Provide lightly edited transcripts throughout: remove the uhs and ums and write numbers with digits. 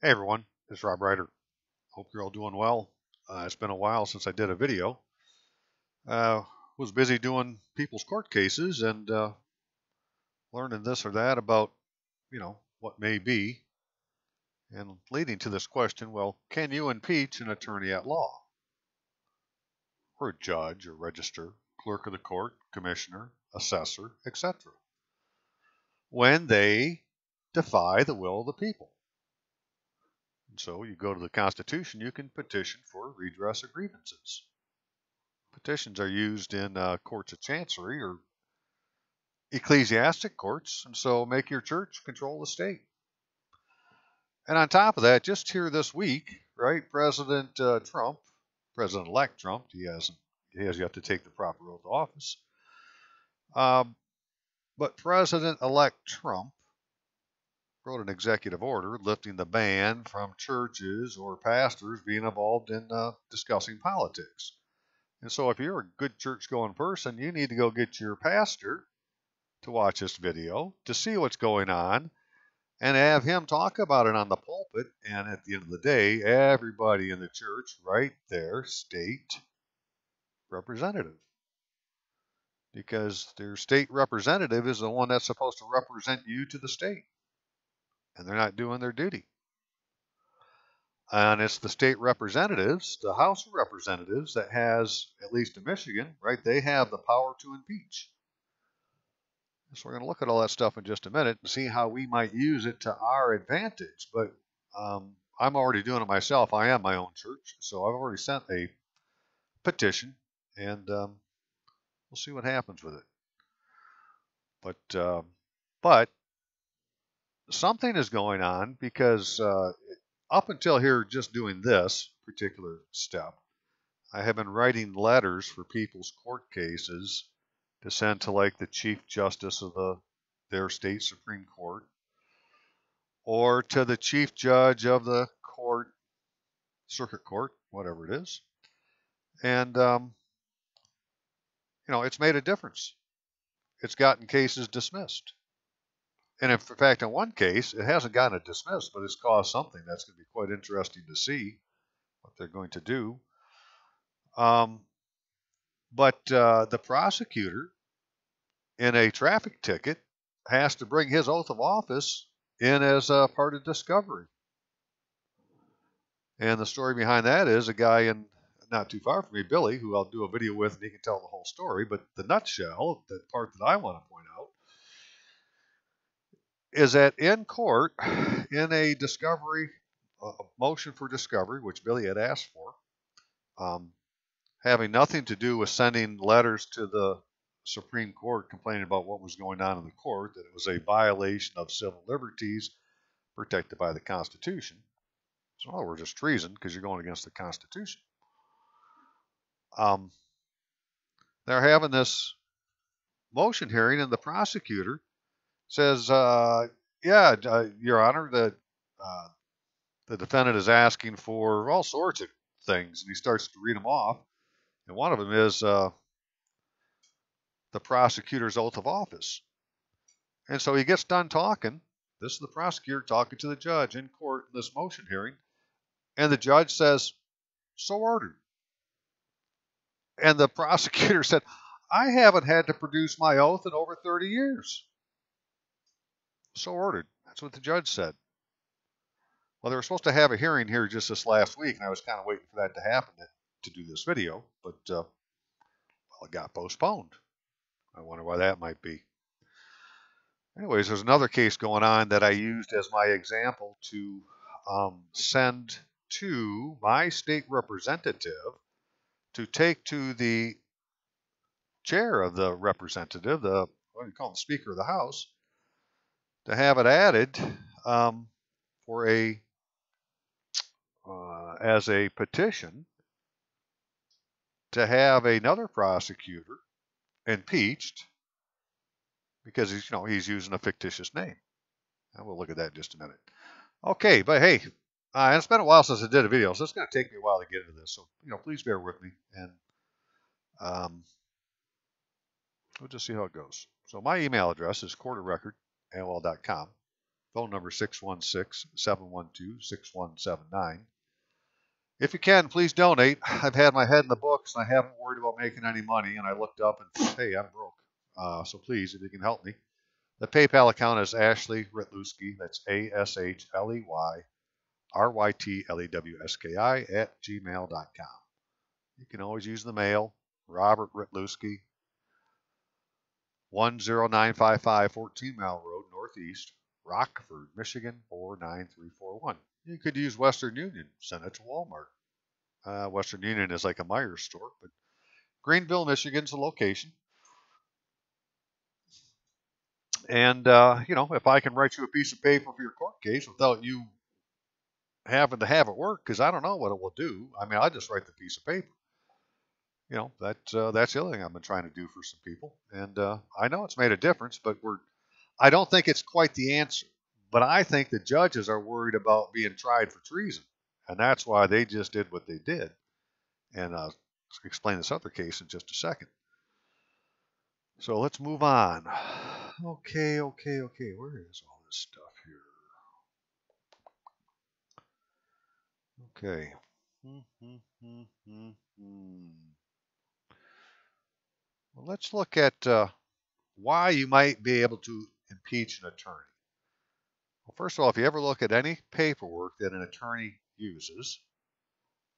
Hey everyone, it's Rob Ryder. Hope you're all doing well. It's been a while since I did a video. Uh, was busy doing people's court cases and learning this or that about, what may be, and leading to this question, well, can you impeach an attorney at law? Or a judge, or register, clerk of the court, commissioner, assessor, etc. when they defy the will of the people? And so you go to the Constitution, you can petition for redress of grievances. Petitions are used in courts of chancery or ecclesiastic courts, and so make your church control the state. And on top of that, just here this week, right, President Trump, President-elect Trump, he has yet to take the proper oath of office. But President-elect Trump wrote an executive order lifting the ban from churches or pastors being involved in discussing politics. And so if you're a good church-going person, you need to go get your pastor to watch this video to see what's going on and have him talk about it on the pulpit. And at the end of the day, everybody in the church write their state representative, because their state representative is the one that's supposed to represent you to the state, and they're not doing their duty. And it's the state representatives, the House of Representatives, that has, at least in Michigan, right, they have the power to impeach. So we're going to look at all that stuff in just a minute and see how we might use it to our advantage. But I'm already doing it myself. I am my own church, so I've already sent a petition, and we'll see what happens with it. But something is going on, because up until here, just doing this particular step, I have been writing letters for people's court cases to send to, like, the Chief Justice of their state Supreme Court, or to the Chief Judge of the court, circuit court, whatever it is. And, it's made a difference. It's gotten cases dismissed. And in fact, in one case, it hasn't gotten it dismissed, but it's caused something that's going to be quite interesting to see what they're going to do. But the prosecutor in a traffic ticket has to bring his oath of office in as a part of discovery. And the story behind that is a guy in not too far from me, Billy, who I'll do a video with, and he can tell the whole story. But the nutshell, the part that I want to point out, is that in court, in a discovery, a motion for discovery, which Billy had asked for, having nothing to do with sending letters to the Supreme Court complaining about what was going on in the court, that it was a violation of civil liberties protected by the Constitution. So in other words, it's treason because you're going against the Constitution. They're having this motion hearing, and the prosecutor says, yeah, Your Honor, the defendant is asking for all sorts of things, and he starts to read them off. And one of them is the prosecutor's oath of office. And so he gets done talking. This is the prosecutor talking to the judge in court in this motion hearing. And the judge says, so ordered. And the prosecutor said, I haven't had to produce my oath in over 30 years. So ordered. That's what the judge said. Well, they were supposed to have a hearing here just this last week, and I was kind of waiting for that to happen to do this video, but well, it got postponed. I wonder why that might be. Anyways, there's another case going on that I used as my example to send to my state representative to take to the chair of the representative, what do you call him, Speaker of the House, to have it added for as a petition to have another prosecutor impeached because he's using a fictitious name. And we'll look at that in just a minute. Okay, but hey, and it's been a while since I did a video, so it's going to take me a while to get into this. So please bear with me, and we'll just see how it goes. So my email address is courtofrecord@AOL.com. Phone number 616-712-6179. If you can, please donate. I've had my head in the books and I haven't worried about making any money. And I looked up and, hey, I'm broke. So please, if you can help me. The PayPal account is Ashley Rytlewski. That's ASHLEYRYTLEWSKI @gmail.com. You can always use the mail. Robert Rytlewski, 10955 14 Mile Road, Northeast, Rockford, Michigan, 49341. You could use Western Union. Send it to Walmart. Western Union is like a Myers store, but Greenville, Michigan's the location. And, if I can write you a piece of paper for your court case without you having to have it work, because I don't know what it will do. I mean, I just write the piece of paper. That's the other thing I've been trying to do for some people. And I know it's made a difference, but I don't think it's quite the answer. But I think the judges are worried about being tried for treason. And that's why they just did what they did. And I'll explain this other case in just a second. So let's move on. Okay. Where is all this stuff here? Okay. Well, let's look at why you might be able to impeach an attorney. Well, first of all, if you ever look at any paperwork that an attorney uses,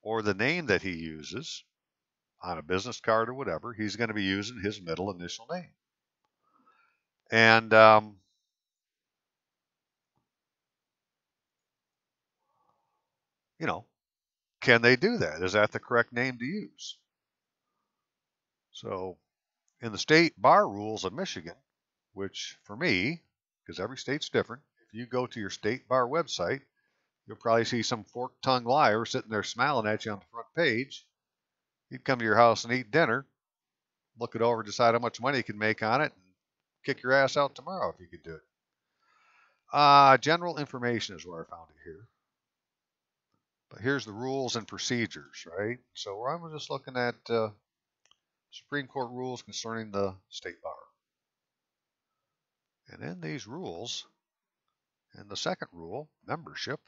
or the name that he uses on a business card or whatever, he's going to be using his middle initial name. And can they do that? Is that the correct name to use? So in the state bar rules of Michigan, which for me, because every state's different, if you go to your state bar website, you'll probably see some fork-tongued liar sitting there smiling at you on the front page. He'd come to your house and eat dinner, look it over, decide how much money he can make on it, and kick your ass out tomorrow if you could do it. General information is where I found it here. But here's the rules and procedures, right? So I'm just looking at Supreme Court rules concerning the state bar. And in these rules, in the second rule, membership,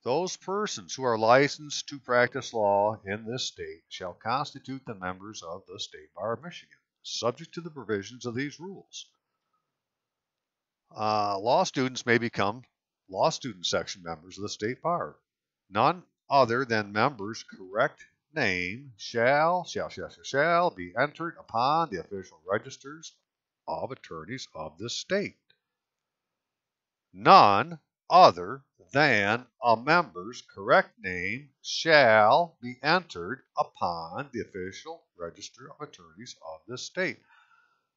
those persons who are licensed to practice law in this state shall constitute the members of the State Bar of Michigan, subject to the provisions of these rules. Law students may become law student section members of the State Bar. None other than members' correct name shall be entered upon the official registers of attorneys of the state. None other than a member's correct name shall be entered upon the official register of attorneys of the state.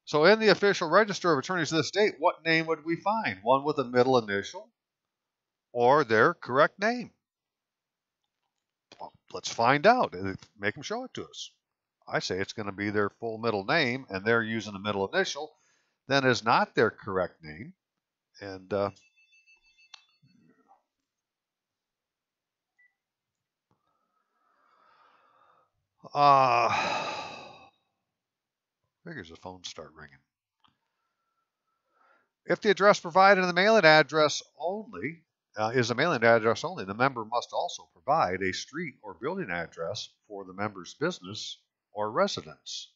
So in the official register of attorneys of the state, what name would we find? One with a middle initial or their correct name? Well, let's find out. Make them show it to us. I say it's going to be their full middle name, and they're using a middle initial. Then is not their correct name. And figures the phone start ringing. If the address provided in the mailing address only is a mailing address only, the member must also provide a street or building address for the member's business or residence.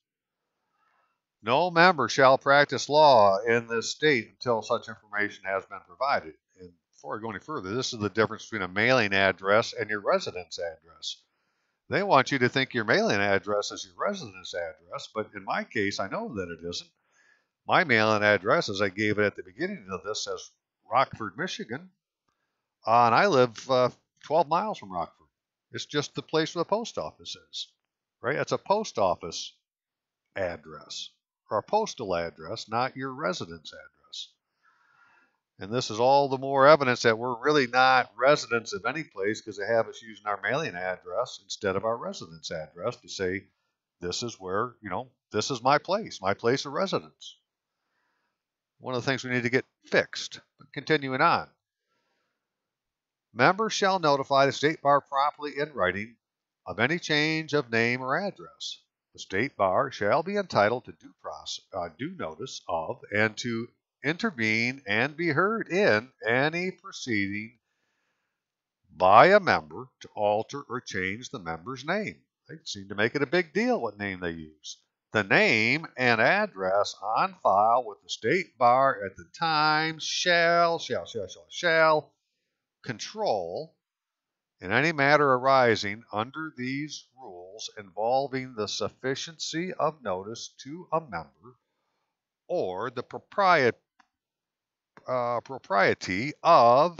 No member shall practice law in this state until such information has been provided. And before I go any further, this is the difference between a mailing address and your residence address. They want you to think your mailing address is your residence address, but in my case, I know that it isn't. My mailing address, as I gave it at the beginning of this, says Rockford, Michigan, and I live 12 miles from Rockford. It's just the place where the post office is, right? It's a post office address, or a postal address, not your residence address. And this is all the more evidence that we're really not residents of any place because they have us using our mailing address instead of our residence address to say, this is where, this is my place of residence. One of the things we need to get fixed. But continuing on. Members shall notify the State Bar promptly in writing of any change of name or address. The State Bar shall be entitled to due notice of and to intervene and be heard in any proceeding by a member to alter or change the member's name. They seem to make it a big deal what name they use. The name and address on file with the state bar at the time shall control in any matter arising under these rules involving the sufficiency of notice to a member or the propriety of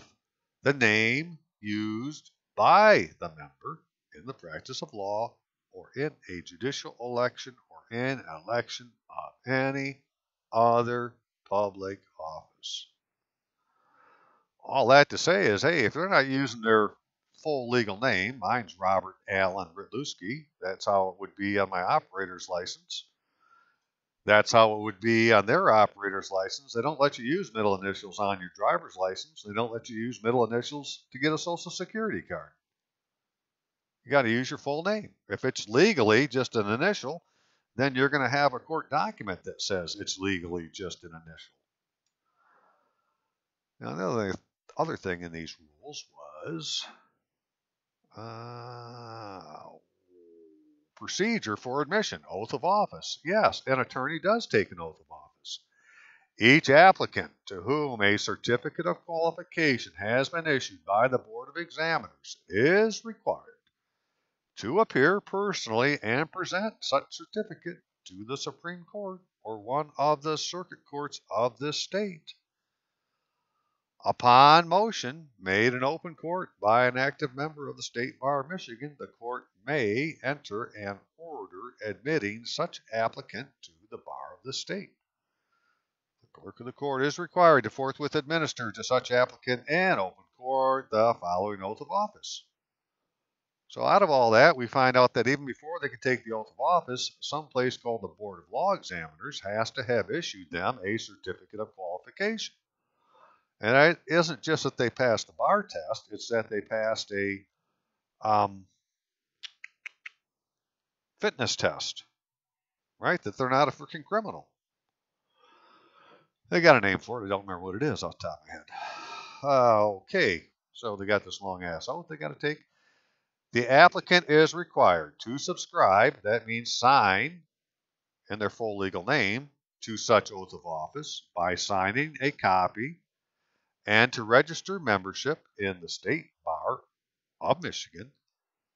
the name used by the member in the practice of law or in a judicial election or in election of any other public office. All that to say is, hey, if they're not using their full legal name, mine's Robert Allen Ritluski, that's how it would be on my operator's license. That's how it would be on their operator's license. They don't let you use middle initials on your driver's license. They don't let you use middle initials to get a Social Security card. You got to use your full name. If it's legally just an initial, then you're going to have a court document that says it's legally just an initial. Now, the other thing in these rules was procedure for admission, oath of office. Yes, an attorney does take an oath of office. Each applicant to whom a certificate of qualification has been issued by the Board of Examiners is required to appear personally and present such certificate to the Supreme Court or one of the circuit courts of this state. Upon motion made in open court by an active member of the State Bar of Michigan, the court may enter an order admitting such applicant to the bar of the state. The clerk of the court is required to forthwith administer to such applicant in open court the following oath of office. So out of all that, we find out that even before they can take the oath of office, some place called the Board of Law Examiners has to have issued them a certificate of qualification. And it isn't just that they passed the bar test, it's that they passed a fitness test, right? That they're not a freaking criminal. They got a name for it. I don't remember what it is off the top of my head. Okay, so they got this long ass oath they got to take. The applicant is required to subscribe, that means sign in their full legal name, to such oath of office by signing a copy and to register membership in the State Bar of Michigan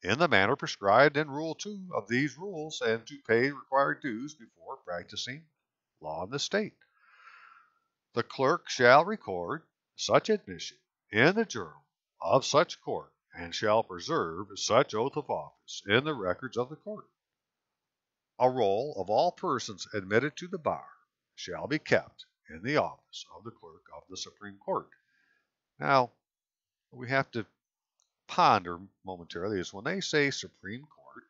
in the manner prescribed in Rule 2 of these rules and to pay required dues before practicing law in the state. The clerk shall record such admission in the journal of such court and shall preserve such oath of office in the records of the court. A roll of all persons admitted to the bar shall be kept in the office of the clerk of the Supreme Court. Now, we have to ponder momentarily is when they say Supreme Court,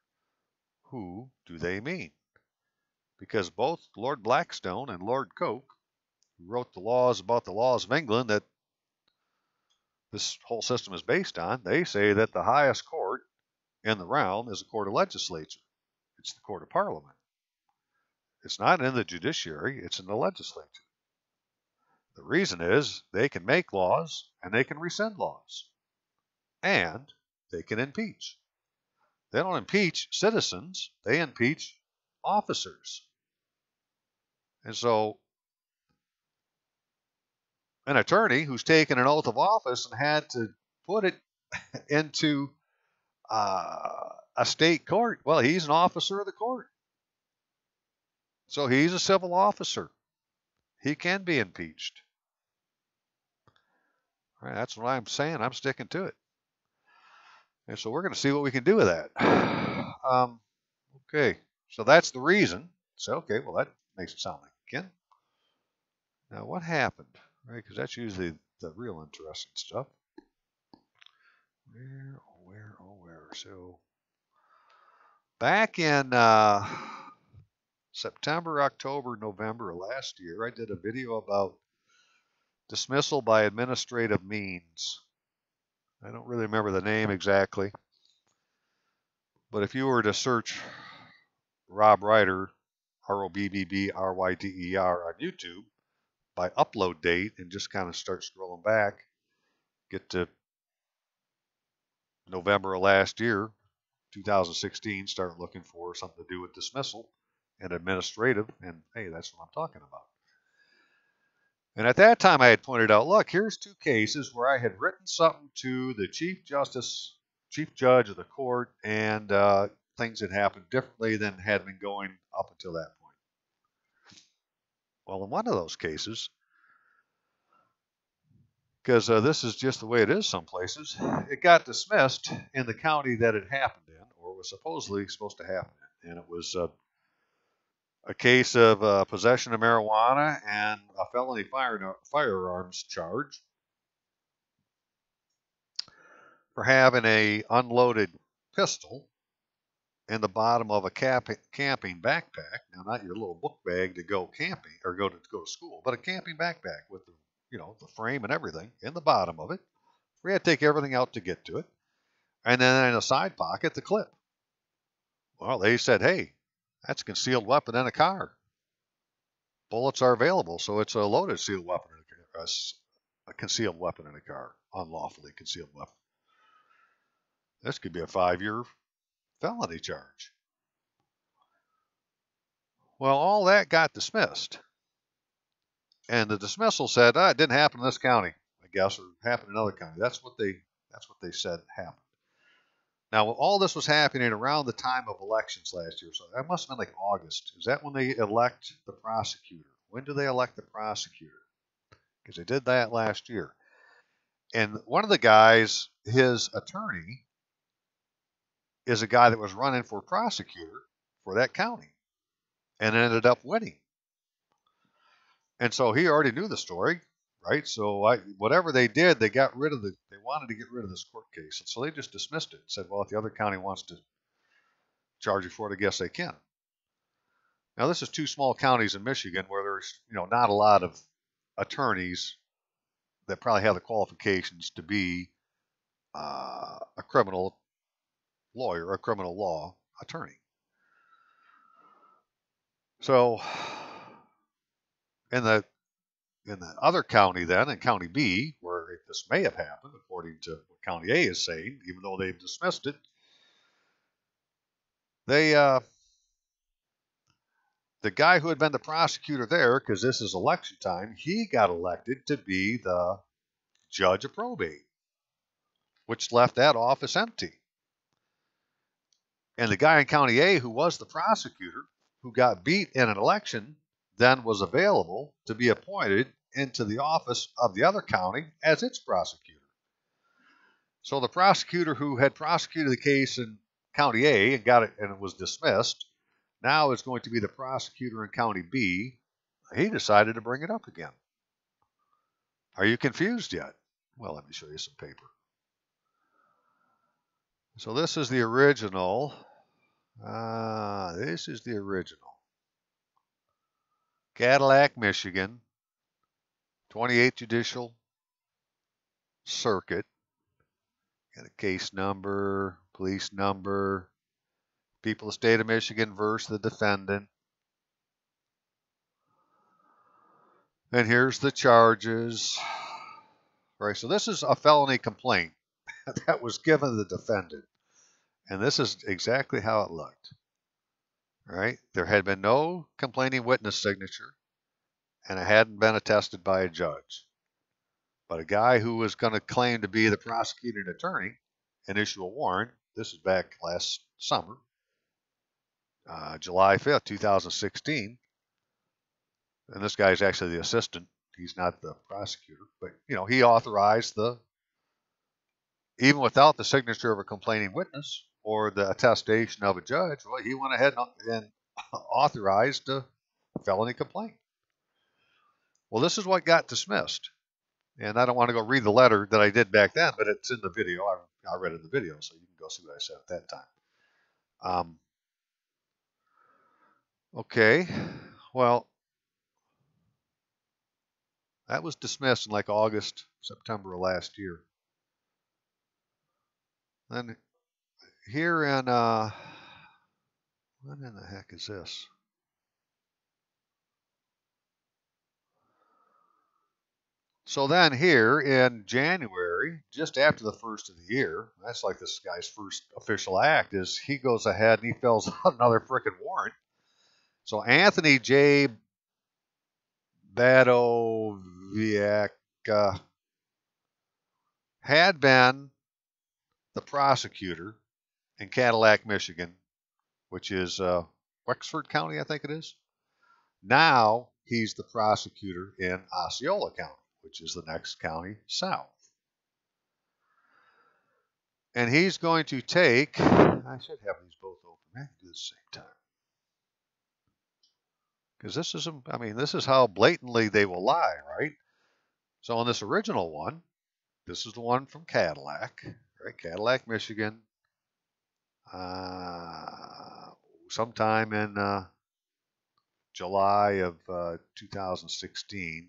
who do they mean? Because both Lord Blackstone and Lord Coke, who wrote the laws about the laws of England that this whole system is based on, they say that the highest court in the realm is a court of legislature. It's the court of parliament. It's not in the judiciary, it's in the legislature. The reason is they can make laws and they can rescind laws. And they can impeach. They don't impeach citizens, they impeach officers. And so an attorney who's taken an oath of office and had to put it into a state court, well, he's an officer of the court. So he's a civil officer. He can be impeached. All right, that's what I'm saying. I'm sticking to it. And so we're going to see what we can do with that. Okay, so that's the reason. So, okay, well, that makes it sound like Ken. Now, what happened? Right, because that's usually the real interesting stuff. Where? So, back in September, October, November of last year, I did a video about dismissal by administrative means. I don't really remember the name exactly. But if you were to search Rob Ryder, ROBBBRYDER on YouTube, by upload date and just kind of start scrolling back, get to November of last year, 2016, start looking for something to do with dismissal and administrative, and hey, that's what I'm talking about. And at that time, I had pointed out, look, here's 2 cases where I had written something to the chief judge of the court, and things had happened differently than had been going up until that point. Well, in one of those cases, because this is just the way it is some places, it got dismissed in the county that it happened in, or was supposedly supposed to happen in. And it was a case of possession of marijuana and a felony firearms charge for having a unloaded pistol in the bottom of a camping backpack. Now, not your little book bag to go camping or go to school, but a camping backpack with the frame and everything in the bottom of it. We had to take everything out to get to it. And then in a side pocket, the clip. Well, they said, hey, that's a concealed weapon in a car. Bullets are available, so it's a loaded concealed weapon in a car, unlawfully concealed weapon. This could be a 5-year felony charge. Well, all that got dismissed. And the dismissal said, it didn't happen in this county, I guess, or it happened in another county. That's what they said happened. Now, all this was happening around the time of elections last year, so that must have been like August. Is that when they elect the prosecutor? When do they elect the prosecutor? Because they did that last year. And one of the guys, his attorney, is a guy that was running for prosecutor for that county and ended up winning. And so he already knew the story, right? So whatever they did, they wanted to get rid of this court case. And so they just dismissed it and said, well, if the other county wants to charge you for it, I guess they can. Now, this is 2 small counties in Michigan where there's, not a lot of attorneys that probably have the qualifications to be a criminal lawyer, a criminal law attorney. So in the other county then, in County B, where this may have happened, according to what County A is saying, even though they've dismissed it, the guy who had been the prosecutor there, because this is election time, he got elected to be the judge of probate, which left that office empty. And the guy in County A who was the prosecutor, who got beat in an election, then was available to be appointed into the office of the other county as its prosecutor. So the prosecutor who had prosecuted the case in County A and got it, and it was dismissed, now is going to be the prosecutor in County B. He decided to bring it up again. Are you confused yet? Well, let me show you some paper. So this is the original. This is the original. Cadillac, Michigan, 28th Judicial Circuit. Got a case number, police number, people of the state of Michigan versus the defendant. And here's the charges. All right, so this is a felony complaint that was given to the defendant. And this is exactly how it looked. All right, there had been no complaining witness signature, and it hadn't been attested by a judge. But a guy who was going to claim to be the prosecuting attorney and issue a warrant, this is back last summer, July 5th, 2016. And this guy is actually the assistant. He's not the prosecutor. But, he authorized even without the signature of a complaining witness or the attestation of a judge, well, he went ahead and authorized a felony complaint. Well, this is what got dismissed. And I don't want to go read the letter that I did back then, but it's in the video. I read it in the video, so you can go see what I said at that time. Okay, well, that was dismissed in like August, September of last year. Then here in, when in the heck is this? So then here in January, just after the first of the year, that's like this guy's first official act, is he goes ahead and he fills out another frickin' warrant. So Anthony J. Badoviak had been the prosecutor in Cadillac, Michigan, which is Wexford County, I think it is. Now he's the prosecutor in Osceola County, which is the next county south. And he's going to take, I should have these both open. I can do it at the same time. Because this is, I mean, this is how blatantly they will lie, right? So on this original one, this is the one from Cadillac, right? Cadillac, Michigan. Sometime in July of 2016.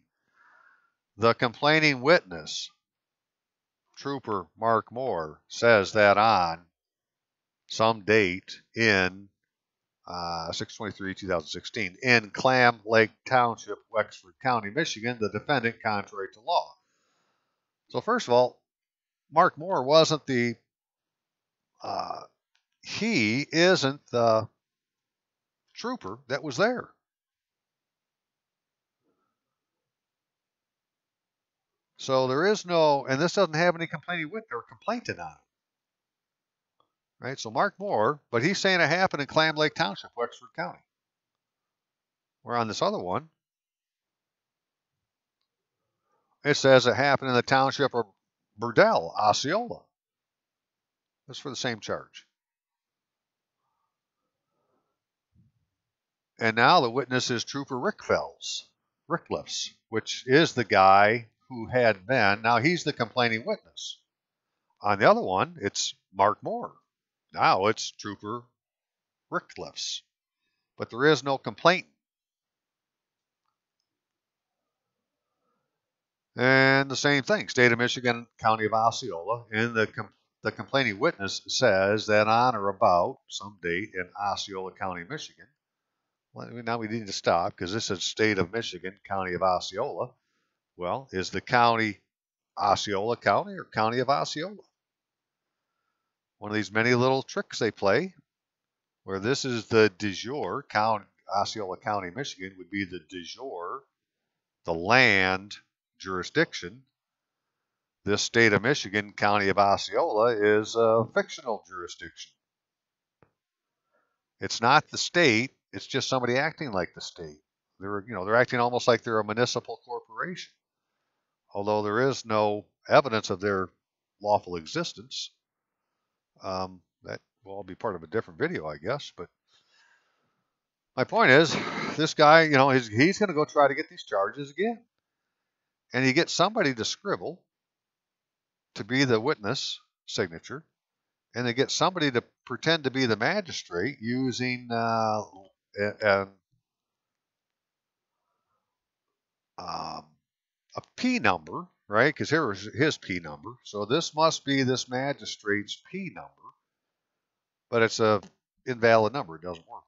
The complaining witness, Trooper Mark Moore, says that on some date in 6/23/2016 in Clam Lake Township, Wexford County, Michigan, the defendant contrary to law. So first of all, Mark Moore wasn't the, he isn't the trooper that was there. So there is no, and this doesn't have any complaining witness or complainant on it. Right? So Mark Moore, but he's saying it happened in Clam Lake Township, Wexford County. Where on this other one, it says it happened in the township of Burdell, Osceola. That's for the same charge. And now the witness is Trooper Rickliffs, which is the guy who had been, now he's the complaining witness. On the other one, it's Mark Moore. Now it's Trooper Rickliffs. But there is no complaint. And the same thing, state of Michigan, county of Osceola, and the complaining witness says that on or about some date in Osceola County, Michigan. Well, now we need to stop because this is state of Michigan, county of Osceola. Well, is the county Osceola County or county of Osceola? One of these many little tricks they play, where this is the de jure, Osceola County, Michigan would be the de jure, the land jurisdiction. This state of Michigan, county of Osceola, is a fictional jurisdiction. It's not the state. It's just somebody acting like the state. They're acting almost like they're a municipal corporation, although there is no evidence of their lawful existence. That will all be part of a different video, I guess. But my point is, this guy, he's going to go try to get these charges again, and he gets somebody to scribble to be the witness signature, and they get somebody to pretend to be the magistrate using a P number, right? Because here was his P number. So this must be this magistrate's P number, but it's a invalid number. It doesn't work.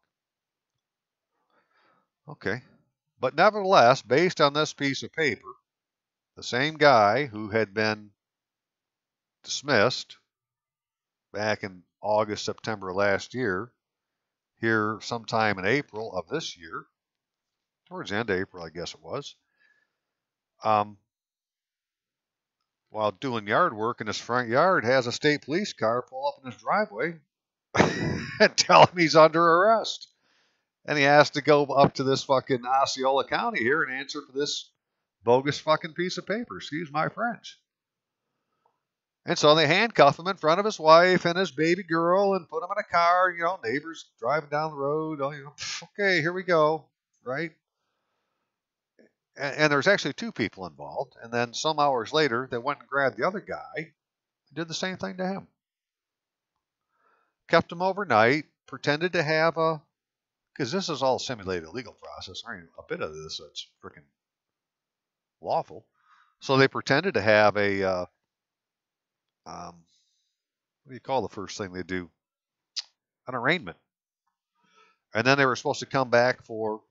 Okay. But nevertheless, based on this piece of paper, the same guy who had been dismissed back in August, September last year, here sometime in April of this year, towards the end of April, I guess it was, while doing yard work in his front yard, has a state police car pull up in his driveway and tell him he's under arrest. And he has to go up to this fucking Osceola County here and answer for this bogus fucking piece of paper. Excuse my French. And so they handcuff him in front of his wife and his baby girl and put him in a car, neighbors driving down the road. Okay, here we go, right? And there's actually two people involved. And then some hours later, they went and grabbed the other guy and did the same thing to him. Kept him overnight, pretended to have because this is all simulated legal process. There ain't a bit of this that's freaking lawful. So they pretended to have a, what do you call the first thing they do? An arraignment. And then they were supposed to come back for,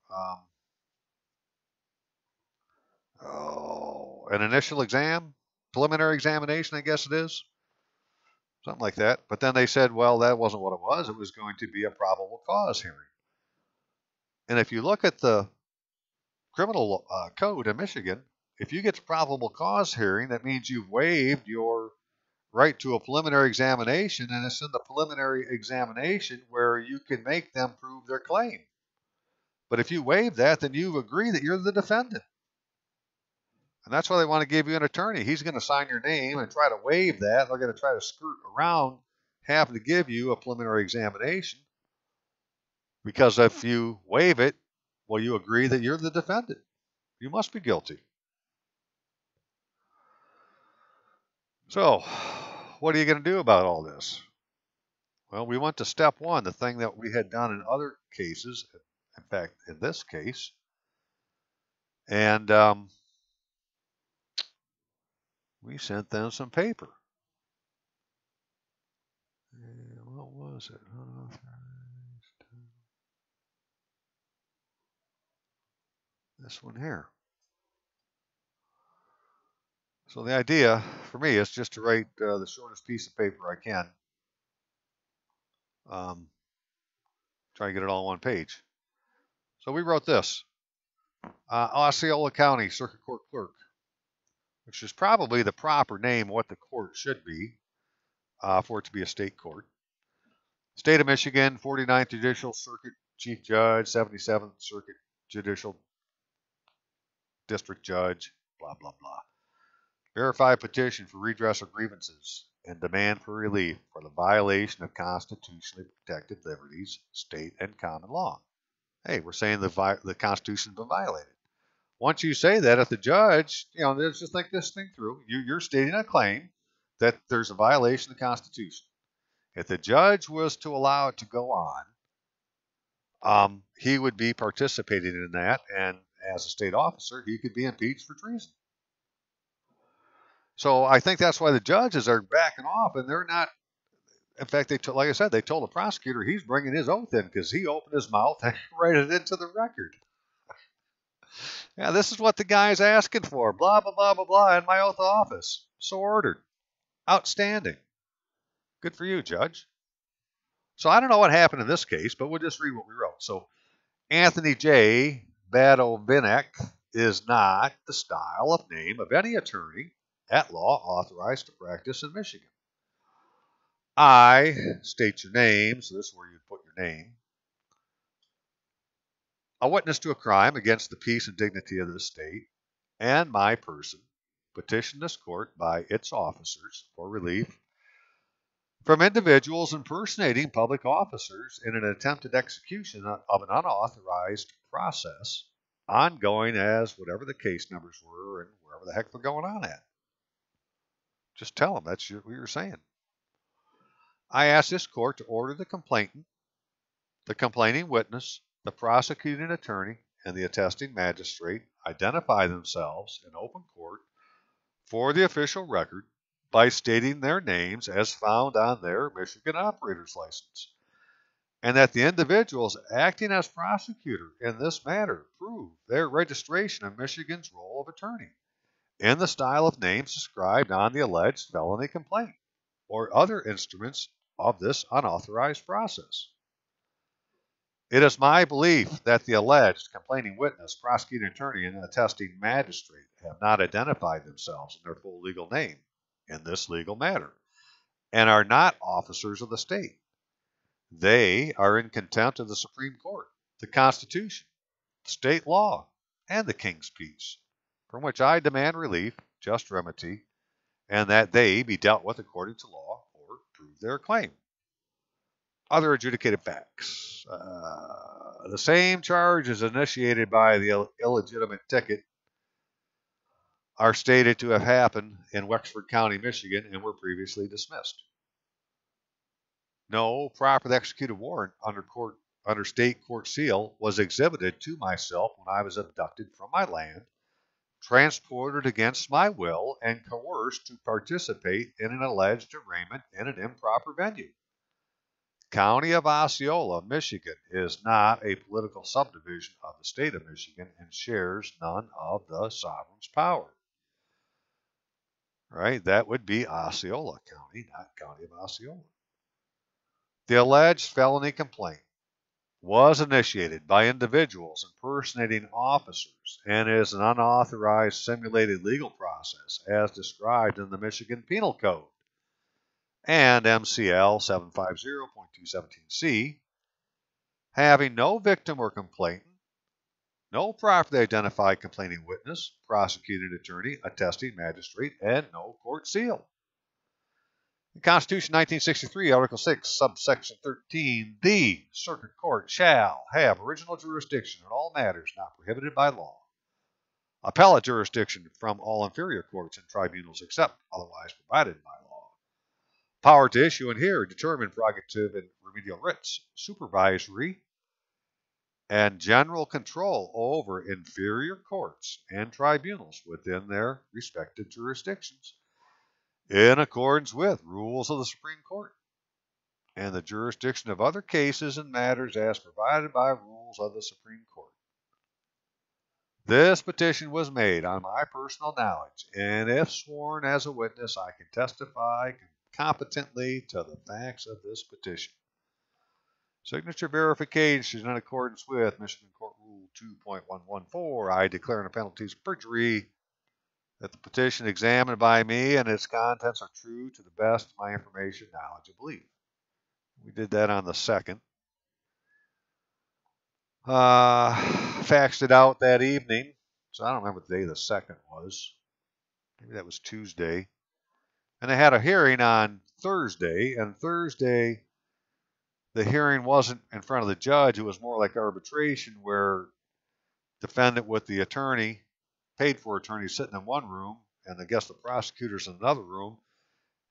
an initial exam, preliminary examination, I guess it is. Something like that. But then they said, well, that wasn't what it was. It was going to be a probable cause hearing. And if you look at the criminal code in Michigan, if you get to probable cause hearing, that means you've waived your right to a preliminary examination, and it's in the preliminary examination where you can make them prove their claim. But if you waive that, then you agree that you're the defendant. And that's why they want to give you an attorney. He's going to sign your name and try to waive that. They're going to try to skirt around having to give you a preliminary examination. Because if you waive it, well, you agree that you're the defendant. You must be guilty. So, what are you going to do about all this? Well, we went to step one, the thing that we had done in other cases, in fact, in this case. And we sent them some paper. What was it? This one here. So the idea for me is just to write the shortest piece of paper I can. Try to get it all on one page. So we wrote this. Osceola County Circuit Court Clerk, which is probably the proper name of what the court should be for it to be a state court. State of Michigan, 49th Judicial Circuit Chief Judge, 77th Circuit Judicial District Judge, blah, blah, blah. Verify petition for redress of grievances and demand for relief for the violation of constitutionally protected liberties, state and common law. Hey, we're saying the Constitution's been violated. Once you say that, if the judge, let's just think this thing through. You're stating a claim that there's a violation of the Constitution. If the judge was to allow it to go on, he would be participating in that, and as a state officer, he could be impeached for treason. So I think that's why the judges are backing off, and they're not. In fact, like I said, they told the prosecutor he's bringing his oath in because he opened his mouth and wrote it into the record. Yeah, this is what the guy's asking for. Blah, blah, blah, blah, blah, in my oath of office. So ordered. Outstanding. Good for you, Judge. So I don't know what happened in this case, but we'll just read what we wrote. So Anthony J. Badovinek is not the style of name of any attorney at law authorized to practice in Michigan. I state your name, so this is where you put your name. A witness to a crime against the peace and dignity of the state and my person, petition this court by its officers for relief from individuals impersonating public officers in an attempted execution of an unauthorized process, ongoing as whatever the case numbers were and wherever the heck they're going on at. Just tell them that's what you're saying. I ask this court to order the complainant, the complaining witness, the prosecuting attorney, and the attesting magistrate identify themselves in open court for the official record by stating their names as found on their Michigan operator's license, and that the individuals acting as prosecutor in this matter prove their registration of Michigan's role of attorney in the style of names described on the alleged felony complaint or other instruments of this unauthorized process. It is my belief that the alleged complaining witness, prosecuting attorney, and attesting magistrate have not identified themselves in their full legal name in this legal matter and are not officers of the state. They are in contempt of the Supreme Court, the Constitution, state law, and the King's peace, from which I demand relief, just remedy, and that they be dealt with according to law or prove their claim. Other adjudicated facts. The same charges initiated by the illegitimate ticket are stated to have happened in Wexford County, Michigan, and were previously dismissed. No properly executed warrant under state court seal was exhibited to myself when I was abducted from my land, transported against my will, and coerced to participate in an alleged arraignment in an improper venue. County of Osceola, Michigan, is not a political subdivision of the state of Michigan and shares none of the sovereign's power. right? That would be Osceola County, not County of Osceola. The alleged felony complaint was initiated by individuals impersonating officers and is an unauthorized simulated legal process as described in the Michigan Penal Code and MCL 750.217C, having no victim or complainant, no properly identified complaining witness, prosecuting attorney, attesting magistrate, and no court seal. The Constitution 1963, Article 6, subsection 13, the circuit court shall have original jurisdiction in all matters not prohibited by law. Appellate jurisdiction from all inferior courts and tribunals except otherwise provided by law. Power to issue and hear, determine prerogative and remedial writs, supervisory and general control over inferior courts and tribunals within their respective jurisdictions, in accordance with rules of the Supreme Court and the jurisdiction of other cases and matters as provided by rules of the Supreme Court. This petition was made on my personal knowledge, and if sworn as a witness, I can testify competently to the facts of this petition. Signature verification in accordance with Michigan Court Rule 2.114. I declare under penalties of perjury that the petition examined by me and its contents are true to the best of my information, knowledge, and belief. We did that on the 2nd. Faxed it out that evening. So I don't remember what the day the 2nd was. Maybe that was Tuesday. And they had a hearing on Thursday. And Thursday, the hearing wasn't in front of the judge. It was more like arbitration where defendant with the attorney, paid for attorney, sitting in one room, and I guess the prosecutor's in another room,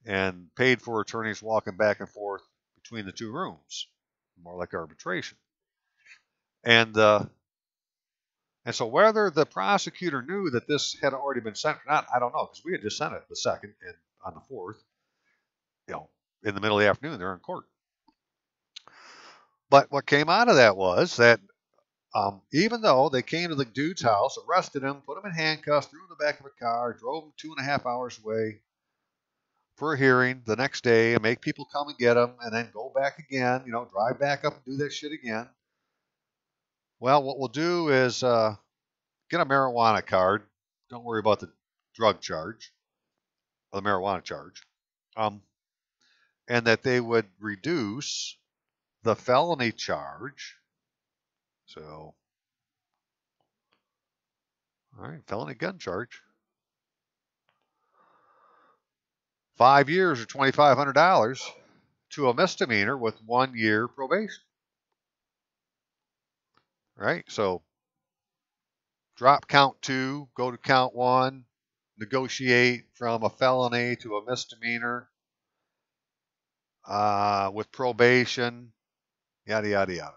and paid for attorneys walking back and forth between the two rooms, more like arbitration. And so whether the prosecutor knew that this had already been sent or not, I don't know, because we had just sent it the 2nd, and on the 4th, in the middle of the afternoon, they're in court. But what came out of that was that even though they came to the dude's house, arrested him, put him in handcuffs, threw him in the back of a car, drove him 2.5 hours away for a hearing the next day and make people come and get him and then go back again, drive back up and do that shit again. Well, what we'll do is get a marijuana card. Don't worry about the drug charge, or the marijuana charge. And that they would reduce the felony charge. So, all right, felony gun charge. 5 years or $2,500 to a misdemeanor with 1 year probation. Right? So, drop count 2, go to count 1, negotiate from a felony to a misdemeanor with probation, yada, yada, yada.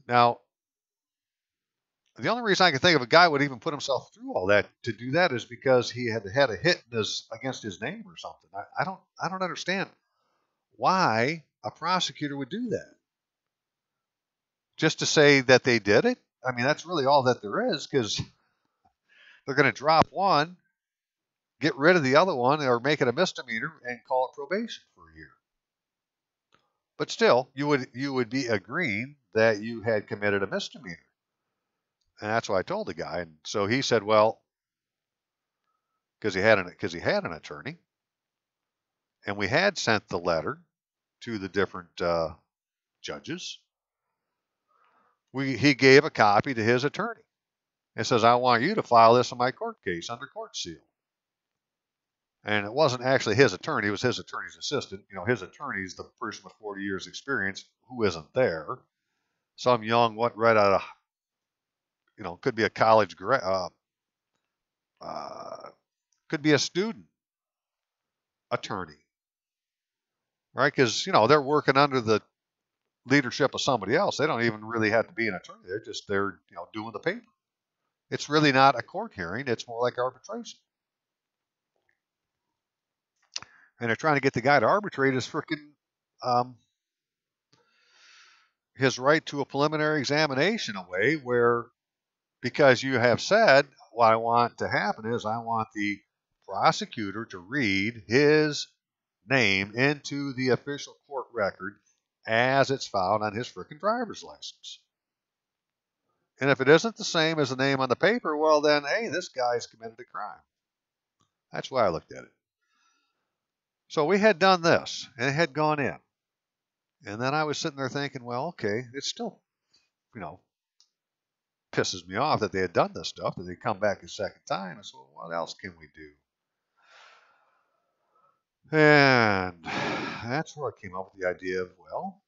Now, the only reason I can think of a guy would even put himself through all that to do that is because he had had a hit against his name or something. I don't understand why a prosecutor would do that. Just to say that they did it? I mean, that's really all that there is, because they're going to drop one, get rid of the other one, or make it a misdemeanor and call it probation for a year. But still, you would be agreeing that you had committed a misdemeanor. And that's what I told the guy. And so he said, well, because he had an attorney, and we had sent the letter to the different judges. He gave a copy to his attorney and says, I want you to file this in my court case under court seal. And it wasn't actually his attorney. It was his attorney's assistant. His attorney's the person with 40 years experience who isn't there. Some young, right out of, could be a college grad, could be a student attorney, right? Because, they're working under the leadership of somebody else. They don't even really have to be an attorney. They're doing the paper. It's really not a court hearing. It's more like arbitration. And they're trying to get the guy to arbitrate his freaking his right to a preliminary examination away, where, because you have said what I want to happen is I want the prosecutor to read his name into the official court record as it's filed on his frickin' driver's license. And if it isn't the same as the name on the paper, well then, hey, this guy's committed a crime. That's why I looked at it. So we had done this, and it had gone in. And then I was sitting there thinking, well, okay, it still, pisses me off that they had done this stuff, that they come back a second time. And so what else can we do? And that's where I came up with the idea of, well,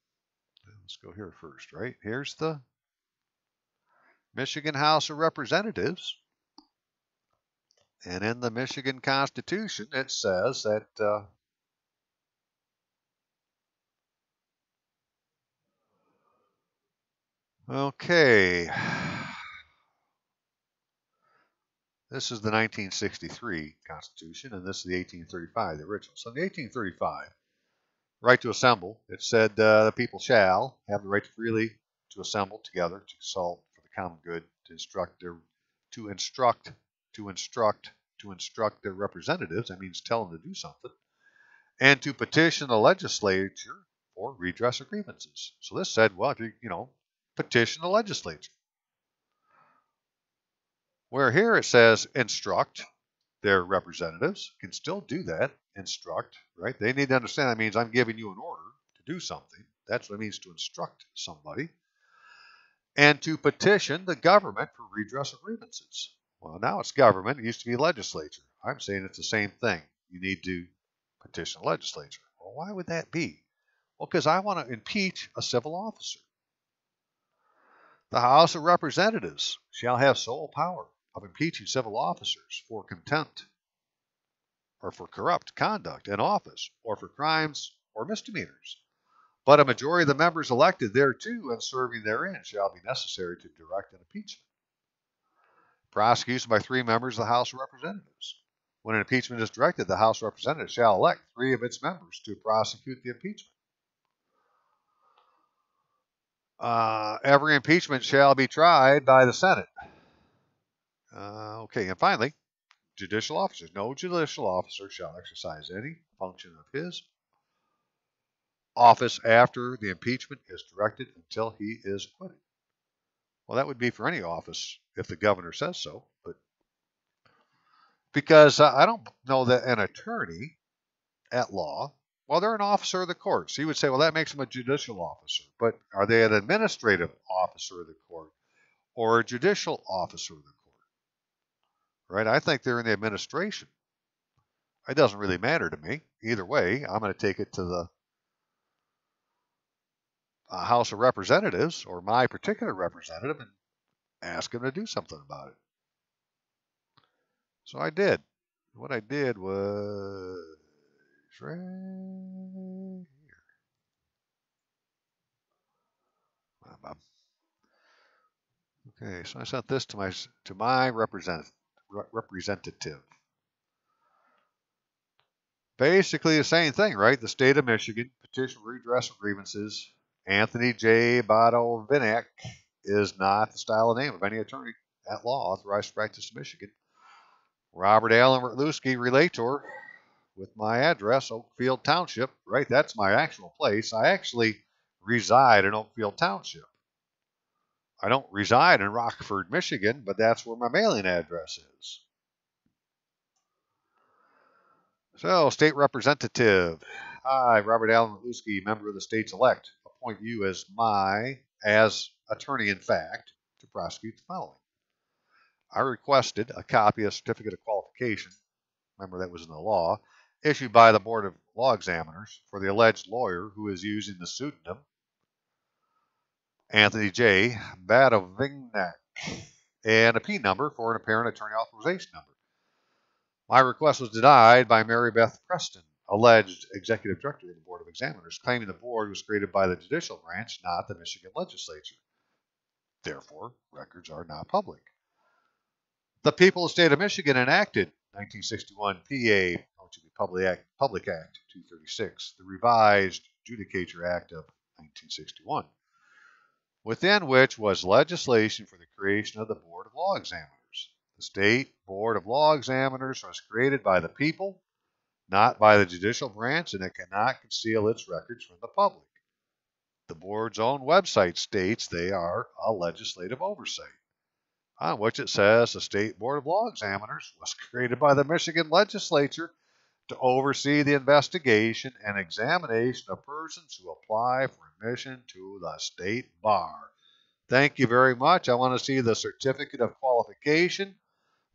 let's go here first, right? Here's the Michigan House of Representatives. And in the Michigan Constitution, it says that okay, this is the 1963 Constitution, and this is the 1835, the original. So in the 1835, right to assemble, it said the people shall have the right to freely to assemble together to consult for the common good, to instruct their representatives. That means tell them to do something, and to petition the legislature for redress of grievances. So this said, well, if you petition the legislature. Where here it says instruct their representatives, can still do that, instruct, right? They need to understand that means I'm giving you an order to do something. That's what it means to instruct somebody. And to petition the government for redress of grievances. Well, now it's government. It used to be legislature. I'm saying it's the same thing. You need to petition the legislature. Well, why would that be? Well, because I want to impeach a civil officer. The House of Representatives shall have sole power of impeaching civil officers for contempt or for corrupt conduct in office or for crimes or misdemeanors. But a majority of the members elected thereto and serving therein shall be necessary to direct an impeachment. Prosecution by 3 members of the House of Representatives. When an impeachment is directed, the House of Representatives shall elect 3 of its members to prosecute the impeachment. Every impeachment shall be tried by the Senate. Okay, and finally, judicial officers. No judicial officer shall exercise any function of his office after the impeachment is directed until he is acquitted. Well, that would be for any office if the governor says so, but because I don't know that an attorney at law, well, they're an officer of the court. So you would say, well, that makes them a judicial officer. But are they an administrative officer of the court or a judicial officer of the court? Right? I think they're in the administration. It doesn't really matter to me. Either way, I'm going to take it to the House of Representatives or my particular representative and ask him to do something about it. So I did. What I did was right here. Okay, so I sent this to my representative. Basically the same thing, right? The state of Michigan, petition for redress of grievances. Anthony J. Badovinak is not the style of name of any attorney at law authorized to practice in Michigan. Robert Allen Rutluski, relator, with my address, Oakfield Township, right? That's my actual place. I actually reside in Oakfield Township. I don't reside in Rockford, Michigan, but that's where my mailing address is. So, state representative. I, Robert Allen Rutluski, member of the state's elect, appoint you as attorney in fact to prosecute the following. I requested a copy of certificate of qualification, remember that was in the law, issued by the Board of Law Examiners for the alleged lawyer who is using the pseudonym Anthony J. Badovinak, and a P number for an apparent attorney authorization number. My request was denied by Mary Beth Preston, alleged executive director of the Board of Examiners, claiming the board was created by the judicial branch, not the Michigan legislature. Therefore, records are not public. The people of the state of Michigan enacted 1961 Public Act 236, the revised Judicature Act of 1961, within which was legislation for the creation of the Board of Law Examiners. The State Board of Law Examiners was created by the people, not by the judicial branch, and it cannot conceal its records from the public. The board's own website states they are a legislative oversight, on which it says the State Board of Law Examiners was created by the Michigan legislature to oversee the investigation and examination of persons who apply for admission to the state bar. Thank you very much. I want to see the certificate of qualification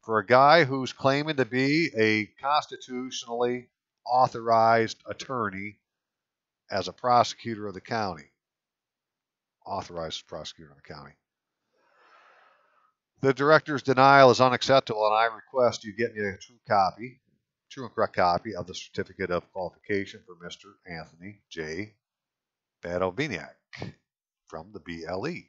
for a guy who's claiming to be a constitutionally authorized attorney as a prosecutor of the county. Authorized prosecutor of the county. The director's denial is unacceptable, and I request you get me a true and correct copy of the certificate of qualification for Mr. Anthony J. Badoviniak from the BLE.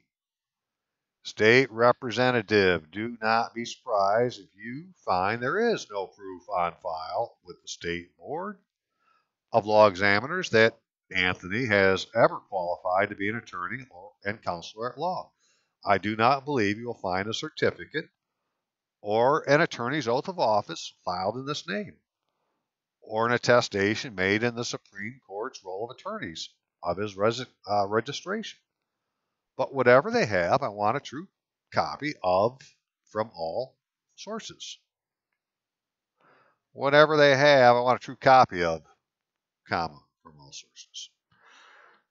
State Representative, do not be surprised if you find there is no proof on file with the State Board of Law Examiners that Anthony has ever qualified to be an attorney and counselor at law. I do not believe you will find a certificate or an attorney's oath of office filed in this name, or an attestation made in the Supreme Court's roll of attorneys of his registration. But whatever they have, I want a true copy of from all sources. Whatever they have, I want a true copy of, from all sources.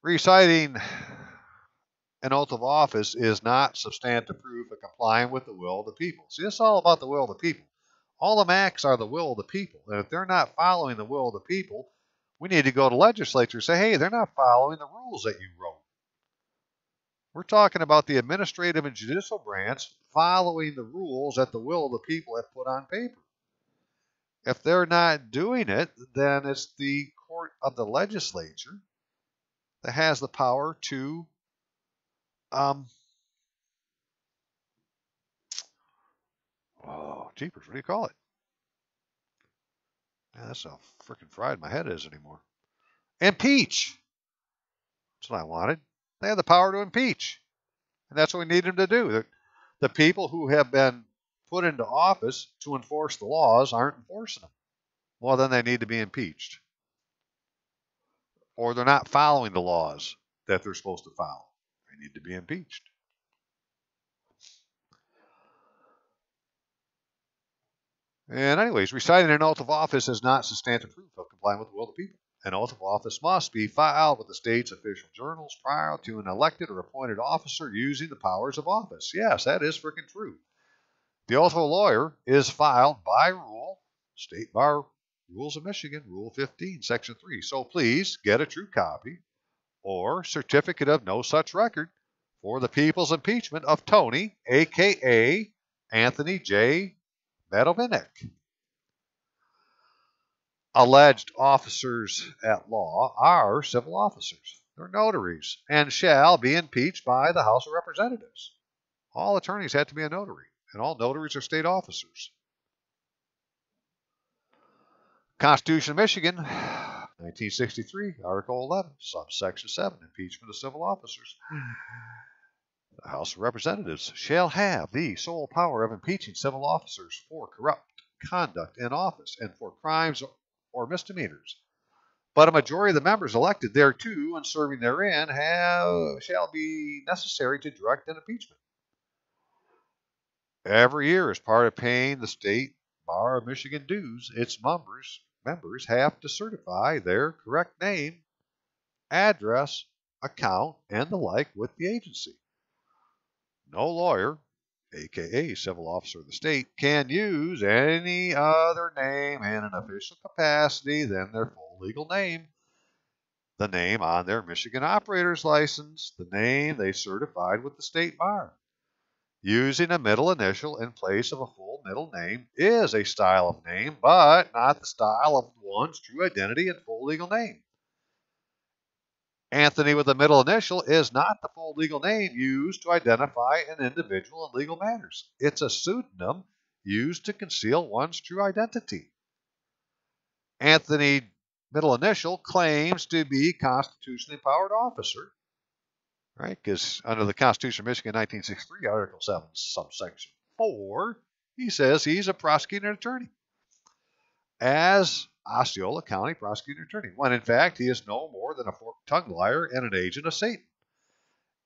Reciting an oath of office is not substantive proof of complying with the will of the people. See, it's all about the will of the people. All the acts are the will of the people. And if they're not following the will of the people, we need to go to the legislature and say, hey, they're not following the rules that you wrote. We're talking about the administrative and judicial branch following the rules that the will of the people have put on paper. If they're not doing it, then it's the court of the legislature that has the power to jeepers, what do you call it? Man, that's how freaking fried my head is anymore. Impeach. That's what I wanted. They have the power to impeach. And that's what we need them to do. The people who have been put into office to enforce the laws aren't enforcing them. Well, then they need to be impeached. Or they're not following the laws that they're supposed to follow. They need to be impeached. And anyways, reciting an oath of office is not substantive proof of complying with the will of the people. An oath of office must be filed with the state's official journals prior to an elected or appointed officer using the powers of office. Yes, that is freaking true. The oath of a lawyer is filed by rule, State Bar Rules of Michigan, Rule 15, Section 3. So please get a true copy or certificate of no such record for the people's impeachment of Tony, a.k.a. Anthony J. Badoviniak. Alleged officers at law are civil officers. They're notaries and shall be impeached by the House of Representatives. All attorneys have to be a notary, and all notaries are state officers. Constitution of Michigan, 1963, Article 11, subsection 7, impeachment of civil officers. The House of Representatives shall have the sole power of impeaching civil officers for corrupt conduct in office and for crimes or misdemeanors. But a majority of the members elected thereto and serving therein shall be necessary to direct an impeachment. Every year, as part of paying the State Bar of Michigan dues, its members have to certify their correct name, address, account, and the like with the agency. No lawyer, a.k.a. civil officer of the state, can use any other name in an official capacity than their full legal name, the name on their Michigan operator's license, the name they certified with the state bar. Using a middle initial in place of a full middle name is a style of name, but not the style of one's true identity and full legal name. Anthony with a middle initial is not the full legal name used to identify an individual in legal matters. It's a pseudonym used to conceal one's true identity. Anthony, middle initial, claims to be constitutionally empowered officer, right? Because under the Constitution of Michigan, 1963, Article 7, subsection 4, He says he's a prosecuting attorney as Osceola County prosecuting attorney, when in fact he is no more than a forked-tongued liar and an agent of Satan.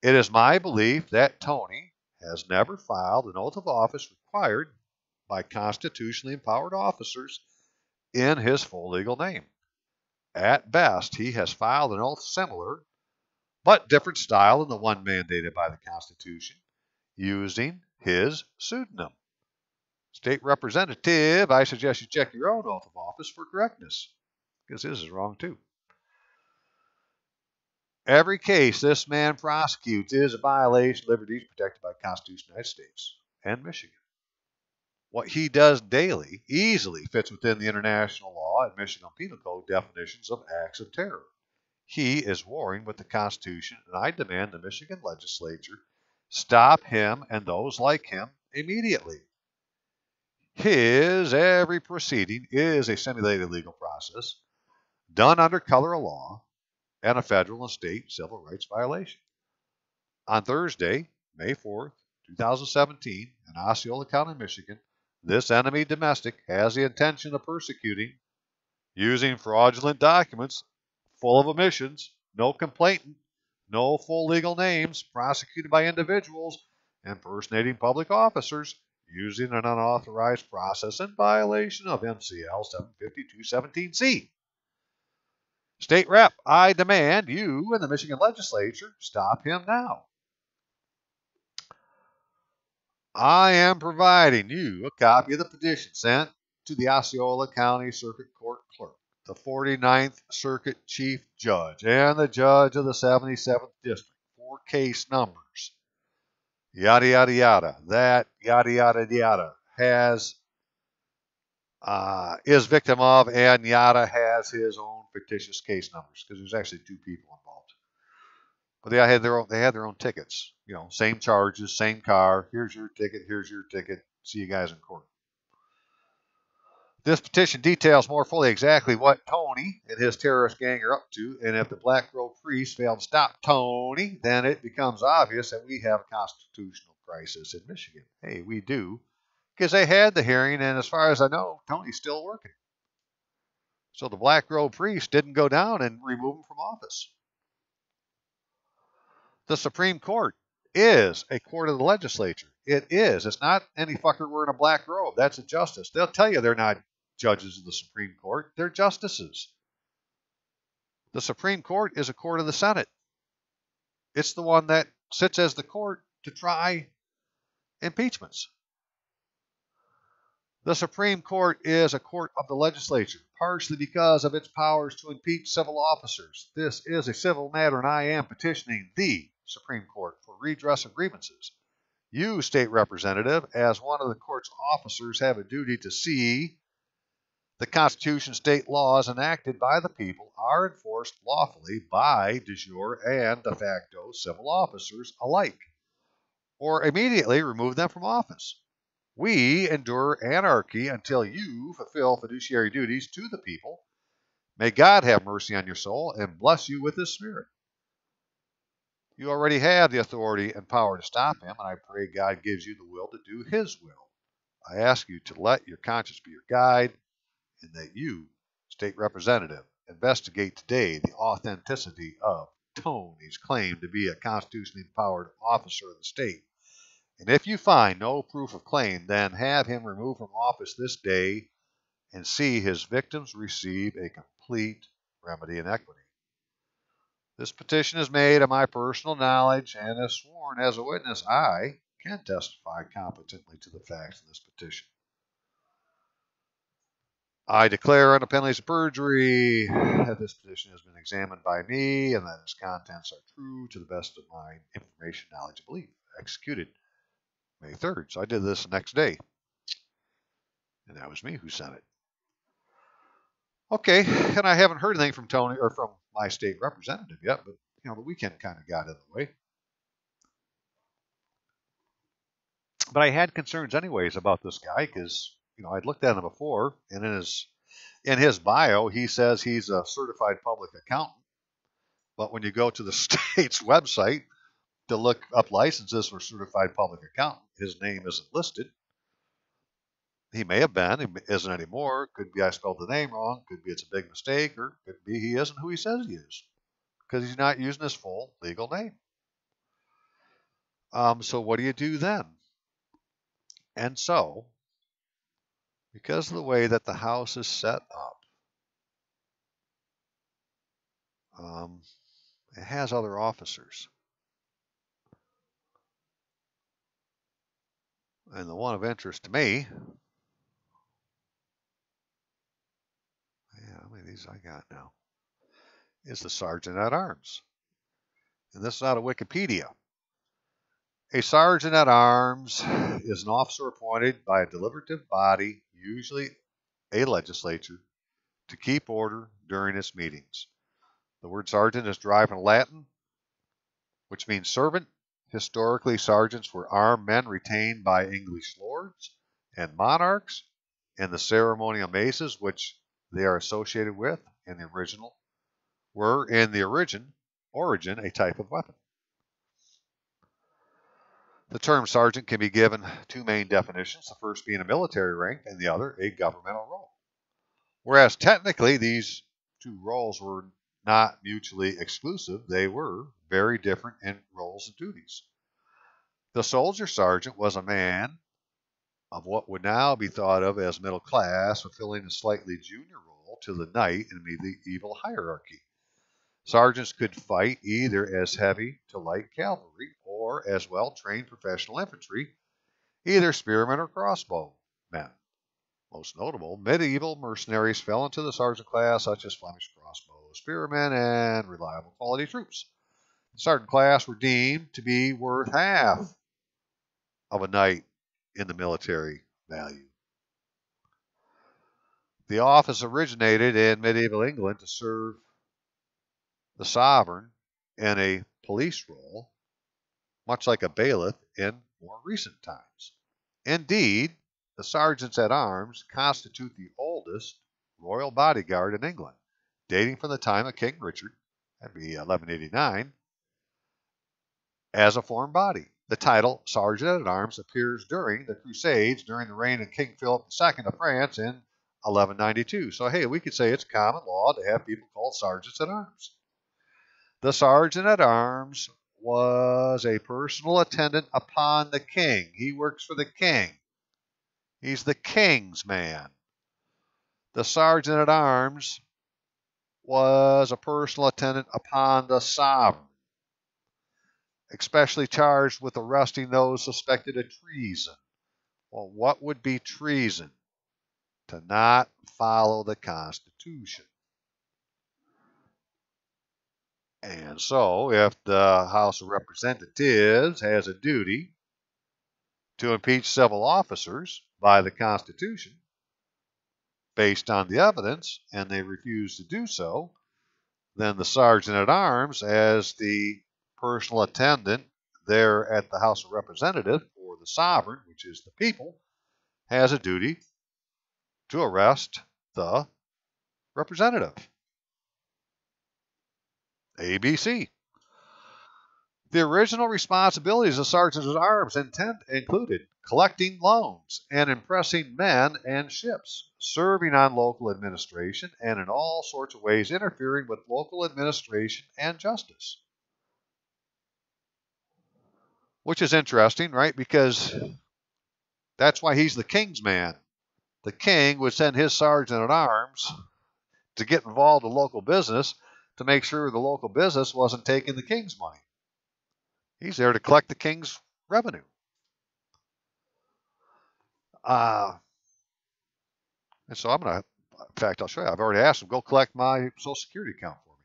It is my belief that Tony has never filed an oath of office required by constitutionally empowered officers in his full legal name. At best, he has filed an oath similar, but different style than the one mandated by the Constitution, using his pseudonym. State Representative, I suggest you check your own oath of office for correctness, because his is wrong too. Every case this man prosecutes is a violation of liberties protected by the Constitution of the United States and Michigan. What he does daily easily fits within the international law and Michigan Penal Code definitions of acts of terror. He is warring with the Constitution, and I demand the Michigan legislature stop him and those like him immediately. His every proceeding is a simulated legal process done under color of law and a federal and state civil rights violation. On Thursday, May 4th, 2017, in Osceola County, Michigan, this enemy domestic has the intention of persecuting, using fraudulent documents full of omissions, no complainant, no full legal names, prosecuted by individuals impersonating public officers, using an unauthorized process in violation of MCL 752.17c. State Rep, I demand you and the Michigan legislature stop him now. I am providing you a copy of the petition sent to the Osceola County Circuit Court Clerk, the 49th Circuit Chief Judge, and the Judge of the 77th District for case numbers. Yada, yada, yada. That yada, yada, yada is victim of, and yada has his own fictitious case numbers, because there's actually two people involved. But they had their own tickets. You know, same charges, same car. Here's your ticket. Here's your ticket. See you guys in court. This petition details more fully exactly what Tony and his terrorist gang are up to, and if the Black Robe priests fail to stop Tony, then it becomes obvious that we have a constitutional crisis in Michigan. Hey, we do, because they had the hearing, and as far as I know, Tony's still working. So the Black Robe priest didn't go down and remove him from office. The Supreme Court is a court of the legislature. It is. It's not any fucker wearing a black robe. That's a justice. They'll tell you they're not judges of the Supreme Court. They're justices. The Supreme Court is a court of the Senate. It's the one that sits as the court to try impeachments. The Supreme Court is a court of the legislature, partially because of its powers to impeach civil officers. This is a civil matter, and I am petitioning the Supreme Court for redress of grievances. You, state representative, as one of the court's officers, have a duty to see the Constitution, state laws enacted by the people are enforced lawfully by de jure and de facto civil officers alike, or immediately remove them from office. We endure anarchy until you fulfill fiduciary duties to the people. May God have mercy on your soul and bless you with his spirit. You already have the authority and power to stop him, and I pray God gives you the will to do his will. I ask you to let your conscience be your guide, and that you, state representative, investigate today the authenticity of Tony's claim to be a constitutionally empowered officer of the state. And if you find no proof of claim, then have him removed from office this day and see his victims receive a complete remedy and equity. This petition is made of my personal knowledge, and as sworn as a witness, I can testify competently to the facts in this petition. I declare under penalties of perjury that this petition has been examined by me and that its contents are true to the best of my information, knowledge, and belief. Executed May 3rd. So I did this the next day. And that was me who sent it. Okay, and I haven't heard anything from Tony or from my state representative yet, but you know, the weekend kind of got in the way. But I had concerns anyways about this guy because, you know, I'd looked at him before, and in his bio, he says he's a certified public accountant. But when you go to the state's website to look up licenses for certified public accountant, his name isn't listed. He may have been, he isn't anymore. Could be I spelled the name wrong. Could be it's a big mistake, or could be he isn't who he says he is because he's not using his full legal name. So what do you do then? And so, because of the way that the house is set up, it has other officers. And the one of interest to me, how many of these I got now, is the sergeant at arms. And this is out of Wikipedia. A sergeant at arms is an officer appointed by a deliberative body, usually a legislature, to keep order during its meetings. The word sergeant is derived from Latin, which means servant. Historically, sergeants were armed men retained by English lords and monarchs, and the ceremonial maces, which they are associated with in the original, were in the origin a type of weapon. The term sergeant can be given two main definitions, the first being a military rank and the other a governmental role. Whereas technically these two roles were not mutually exclusive, they were very different in roles and duties. The soldier sergeant was a man of what would now be thought of as middle class, fulfilling a slightly junior role to the knight in medieval hierarchy. Sergeants could fight either as heavy to light cavalry or as well-trained professional infantry, either spearmen or crossbowmen. Most notable, medieval mercenaries fell into the sergeant class, such as Flemish crossbow spearmen and reliable quality troops. The sergeant class were deemed to be worth half of a knight in the military value. The office originated in medieval England to serve the sovereign in a police role, much like a bailiff in more recent times. Indeed, the sergeants at arms constitute the oldest royal bodyguard in England, dating from the time of King Richard, that'd be 1189, as a formed body. The title Sergeant at Arms appears during the Crusades during the reign of King Philip II of France in 1192. So, hey, we could say it's common law to have people called sergeants at arms. The sergeant at arms was a personal attendant upon the king. He works for the king. He's the king's man. The sergeant at arms was a personal attendant upon the sovereign, especially charged with arresting those suspected of treason. Well, what would be treason? To not follow the Constitution. And so, if the House of Representatives has a duty to impeach civil officers by the Constitution based on the evidence, and they refuse to do so, then the sergeant at arms, as the personal attendant there at the House of Representatives, or the sovereign, which is the people, has a duty to arrest the representative. ABC. The original responsibilities of sergeants at arms included collecting loans and impressing men and ships, serving on local administration, and in all sorts of ways interfering with local administration and justice. Which is interesting, right? Because that's why he's the king's man. The king would send his sergeant at arms to get involved in local business to make sure the local business wasn't taking the king's money. He's there to collect the king's revenue. And so I'm going to, in fact, I'll show you. I've already asked him, go collect my Social Security account for me.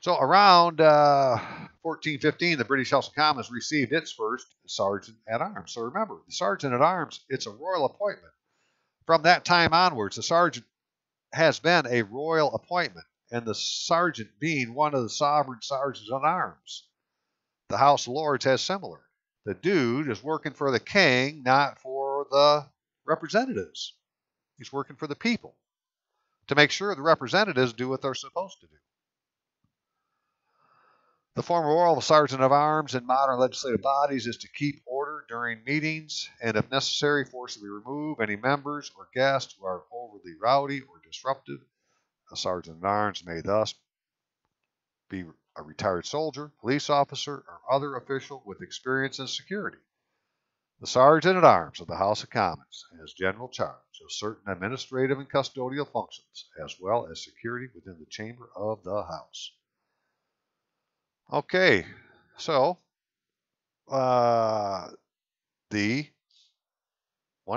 So around 1415, the British House of Commons received its first sergeant at arms. So remember, the sergeant at arms, it's a royal appointment. From that time onwards, the sergeant has been a royal appointment, and the sergeant being one of the sovereign sergeants at arms. The House of Lords has similar. The dude is working for the king, not for the representatives. He's working for the people to make sure the representatives do what they're supposed to do. The former role of a sergeant of arms in modern legislative bodies is to keep order or during meetings, and if necessary, forcibly remove any members or guests who are overly rowdy or disruptive. A sergeant at arms may thus be a retired soldier, police officer, or other official with experience in security. The Sergeant at Arms of the House of Commons has general charge of certain administrative and custodial functions, as well as security within the chamber of the House. Okay, so one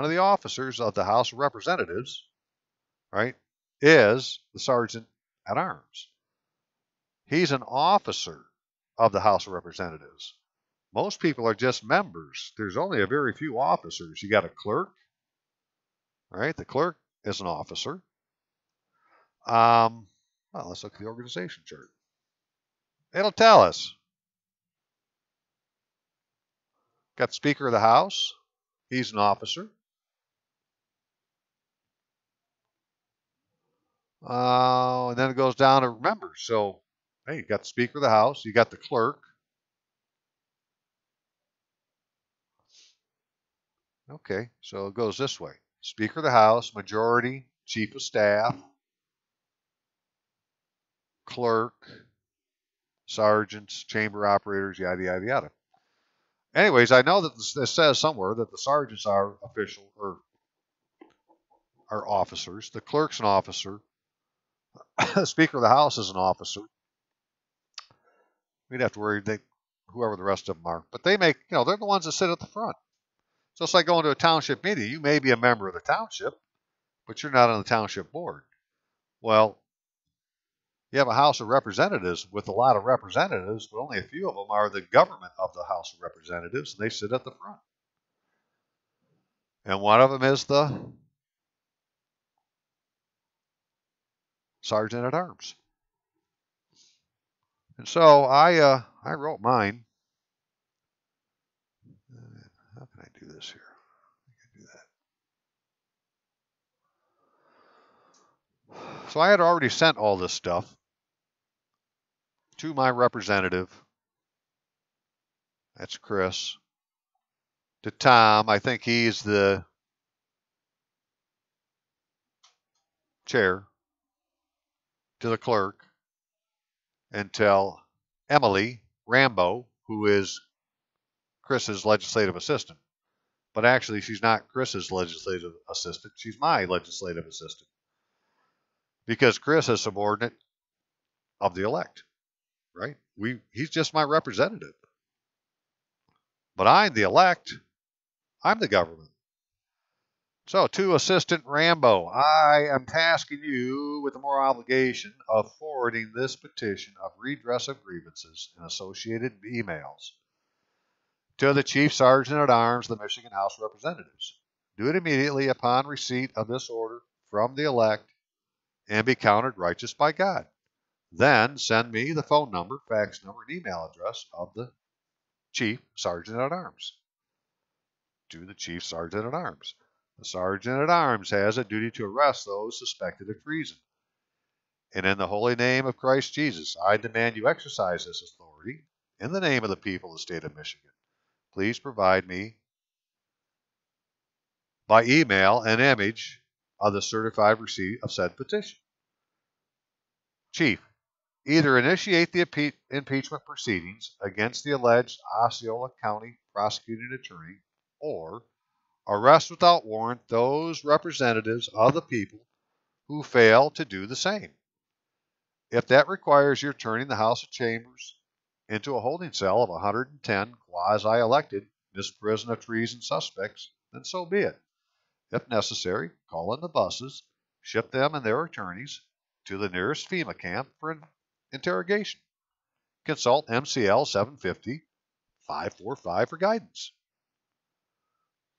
of the officers of the House of Representatives, right, is the Sergeant at Arms. He's an officer of the House of Representatives. Most people are just members. There's only a very few officers. You got a clerk, right? The clerk is an officer. Well, let's look at the organization chart. It'll tell us. Got the Speaker of the House. He's an officer. And then it goes down to members. So, hey, you got the Speaker of the House. You got the clerk. Okay, so it goes this way. Speaker of the House, majority, chief of staff, clerk, sergeants, chamber operators, yada, yada, yada. Anyways, I know that this says somewhere that the sergeants are official or are officers. The clerk's an officer. The Speaker of the House is an officer. We'd have to worry whoever the rest of them are. But they make, they're the ones that sit at the front. So it's like going to a township meeting. You may be a member of the township, but you're not on the township board. Well, you have a House of Representatives with a lot of representatives, but only a few of them are the government of the House of Representatives, and they sit at the front. And one of them is the Sergeant at Arms. And so I wrote mine. How can I do this here? I can do that. So I had already sent all this stuff to my representative. That's Chris. To Tom, I think he's the chair. To the clerk. And tell Emily Rambo, who is Chris's legislative assistant. But actually, she's not Chris's legislative assistant. She's my legislative assistant. Because Chris is subordinate of the elect, right? He's just my representative. But I'm the elect. I'm the government. So, to Assistant Rambo, I am tasking you with the moral obligation of forwarding this petition of redress of grievances and associated emails to the Chief Sergeant at Arms of the Michigan House of Representatives. Do it immediately upon receipt of this order from the elect and be counted righteous by God. Then send me the phone number, fax number, and email address of the Chief Sergeant at Arms. To the Chief Sergeant at Arms. The Sergeant at Arms has a duty to arrest those suspected of treason. And in the holy name of Christ Jesus, I demand you exercise this authority in the name of the people of the state of Michigan. Please provide me by email an image of the certified receipt of said petition. Chief, either initiate the impeachment proceedings against the alleged Osceola County prosecuting attorney or arrest without warrant those representatives of the people who fail to do the same. If that requires your turning the House of Chambers into a holding cell of 110 quasi-elected misprision of treason suspects, then so be it. If necessary, call in the buses, ship them and their attorneys to the nearest FEMA camp for interrogation. Consult MCL 750-545 for guidance.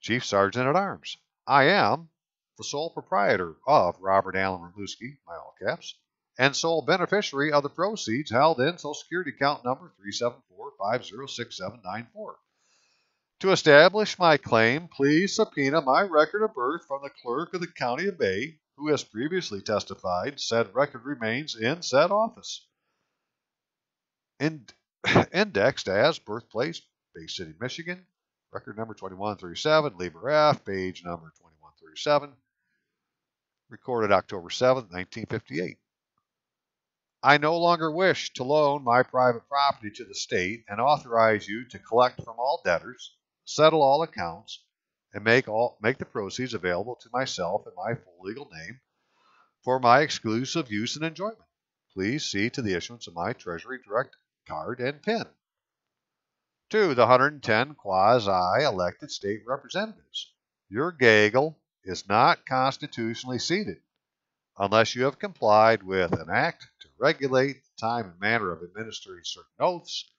Chief Sergeant at Arms. I am the sole proprietor of Robert Allen Rudlewski, my all caps, and sole beneficiary of the proceeds held in Social Security account number 374506794. To establish my claim, please subpoena my record of birth from the clerk of the County of Bay, who has previously testified said record remains in said office. Indexed as birthplace, Bay City, Michigan, Record number 2137, Liber F, page number 2137. Recorded October 7th, 1958. I no longer wish to loan my private property to the state and authorize you to collect from all debtors, settle all accounts, and make the proceeds available to myself in my full legal name for my exclusive use and enjoyment. Please see to the issuance of my Treasury Direct card and PIN. To the 110 quasi-elected state representatives, your gaggle is not constitutionally seated unless you have complied with an act to regulate the time and manner of administering certain oaths,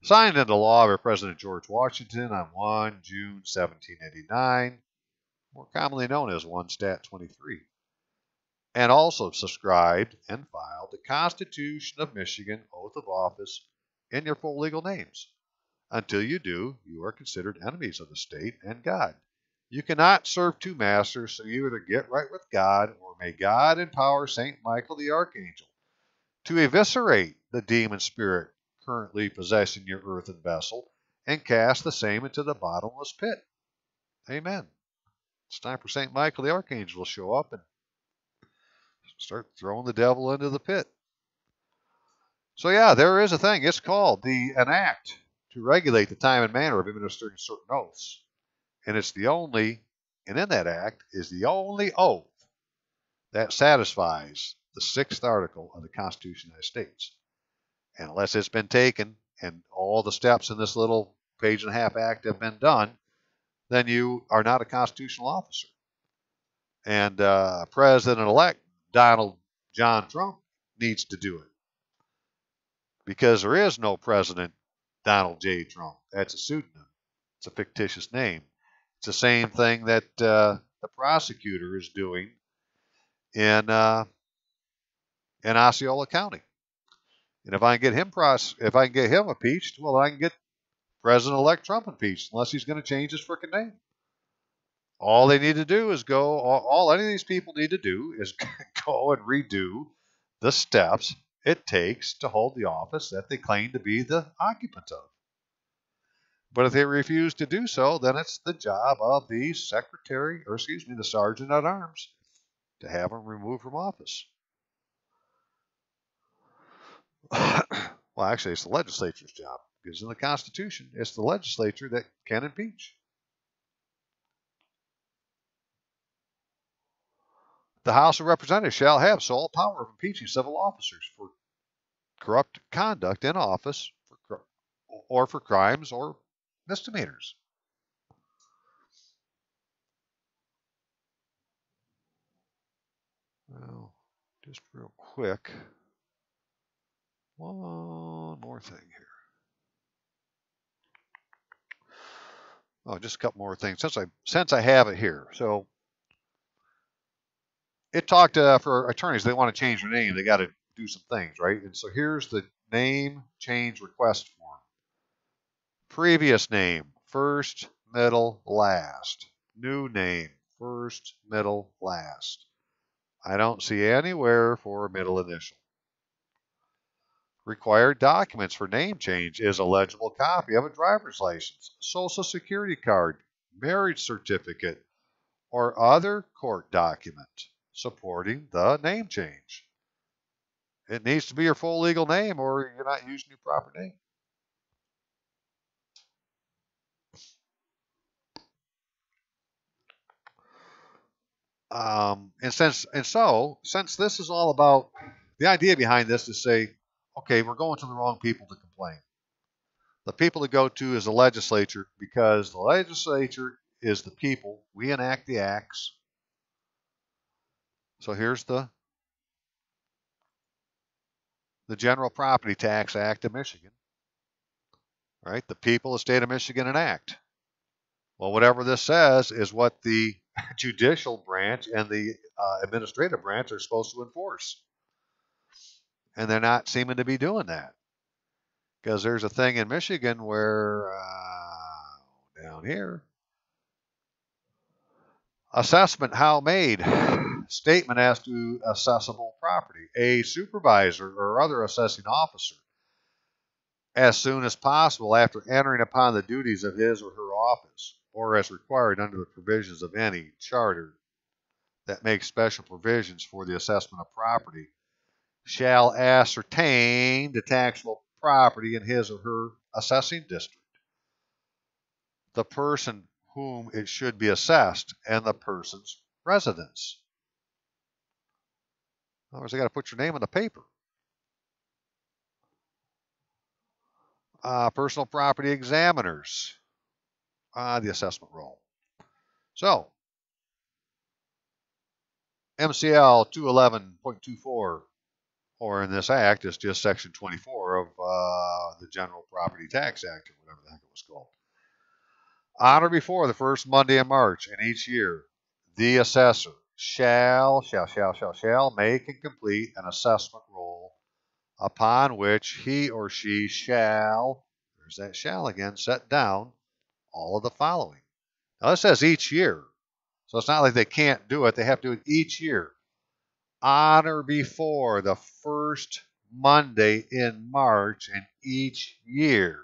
signed into law by President George Washington on 1 June 1789, more commonly known as 1 Stat 23, and also subscribed and filed the Constitution of Michigan Oath of Office in your full legal names. Until you do, you are considered enemies of the state and God. You cannot serve two masters, so you either get right with God, or may God empower St. Michael the Archangel to eviscerate the demon spirit currently possessing your earthen vessel and cast the same into the bottomless pit. Amen. It's time for St. Michael the Archangel to show up and start throwing the devil into the pit. So yeah, there is a thing. It's called the enact to regulate the time and manner of administering certain oaths. And it's the only, and in that act is the only oath that satisfies the 6th article of the Constitution of the United States. And unless it's been taken and all the steps in this little page-and-a-half act have been done, then you are not a constitutional officer. And President-elect Donald John Trump needs to do it, because there is no President Donald J. Trump. That's a pseudonym. It's a fictitious name. It's the same thing that the prosecutor is doing in Osceola County. And if I can get him impeached, well, I can get President-elect Trump impeached, unless he's going to change his frickin' name. All they need to do is all any of these people need to do is go and redo the steps it takes to hold the office that they claim to be the occupant of. But if they refuse to do so, then it's the job of the the sergeant at arms to have them removed from office. Well, actually, it's the legislature's job, because in the Constitution, it's the legislature that can impeach. The House of Representatives shall have sole power of impeaching civil officers for corrupt conduct in office or for crimes or misdemeanors. Well, just real quick, one more thing here. Oh, just a couple more things since I have it here. So it talked for attorneys, they want to change their name, they got to do some things, right? And so here's the name change request form. Previous name, first, middle, last. New name, first, middle, last. I don't see anywhere for a middle initial. Required documents for name change is a legible copy of a driver's license, social security card, marriage certificate, or other court document supporting the name change. It needs to be your full legal name, or you're not using your proper name. Since this is all about, the idea behind this is say, okay, we're going to the wrong people to complain. The people to go to is the legislature, because the legislature is the people. We enact the acts. So here's the General Property Tax Act of Michigan. Right? The people of the state of Michigan enact. Well, whatever this says is what the judicial branch and the administrative branch are supposed to enforce. And they're not seeming to be doing that. Because there's a thing in Michigan where, down here, assessment how made, statement as to assessable property. A supervisor or other assessing officer, as soon as possible after entering upon the duties of his or her office, or as required under the provisions of any charter that makes special provisions for the assessment of property, shall ascertain the taxable property in his or her assessing district, the person whom it should be assessed, and the person's residence. In other words, they got to put your name on the paper. Personal property examiners, the assessment roll. So, MCL 211.24, or in this act, it's just Section 24 of the General Property Tax Act, or whatever the heck it was called. On or before the first Monday in March in each year, the assessor shall make and complete an assessment roll upon which he or she shall, there's that shall again, set down all of the following. Now this says each year, so it's not like they can't do it. They have to do it each year. On or before the first Monday in March in each year,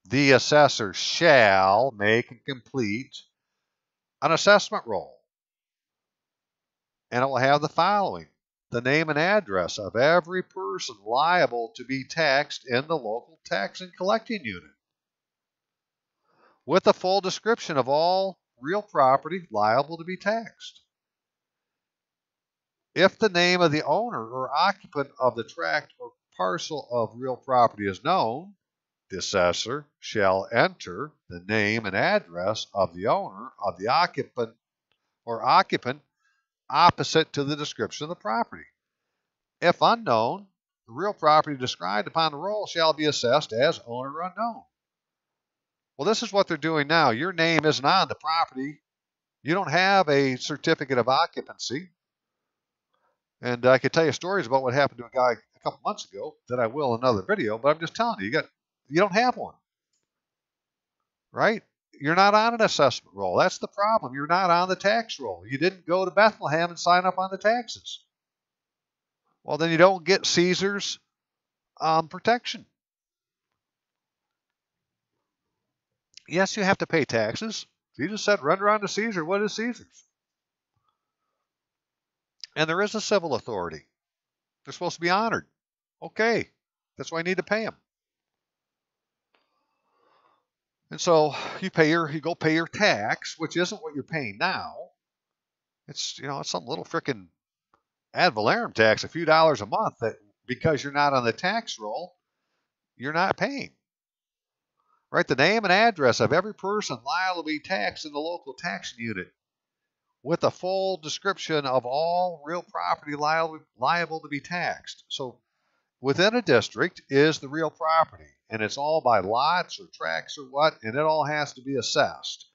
the assessor shall make and complete an assessment roll. And it will have the following: the name and address of every person liable to be taxed in the local tax and collecting unit, with a full description of all real property liable to be taxed. If the name of the owner or occupant of the tract or parcel of real property is known, the assessor shall enter the name and address of the owner of the occupant or occupant opposite to the description of the property. If unknown, the real property described upon the roll shall be assessed as owner unknown. Well, this is what they're doing now. Your name isn't on the property. You don't have a certificate of occupancy. And I could tell you stories about what happened to a guy a couple months ago that I will in another video, but I'm just telling you, you don't have one, right? You're not on an assessment roll. That's the problem. You're not on the tax roll. You didn't go to Bethlehem and sign up on the taxes. Well, then you don't get Caesar's protection. Yes, you have to pay taxes. Jesus said, render unto Caesar what is Caesar's. And there is a civil authority. They're supposed to be honored. Okay, that's why you need to pay them. And so you go pay your tax, which isn't what you're paying now. It's it's some little frickin' ad valorem tax, a few dollars a month that because you're not on the tax roll, you're not paying. Right? The name and address of every person liable to be taxed in the local tax unit, with a full description of all real property liable to be taxed. So within a district is the real property, and it's all by lots or tracts or what, and it all has to be assessed.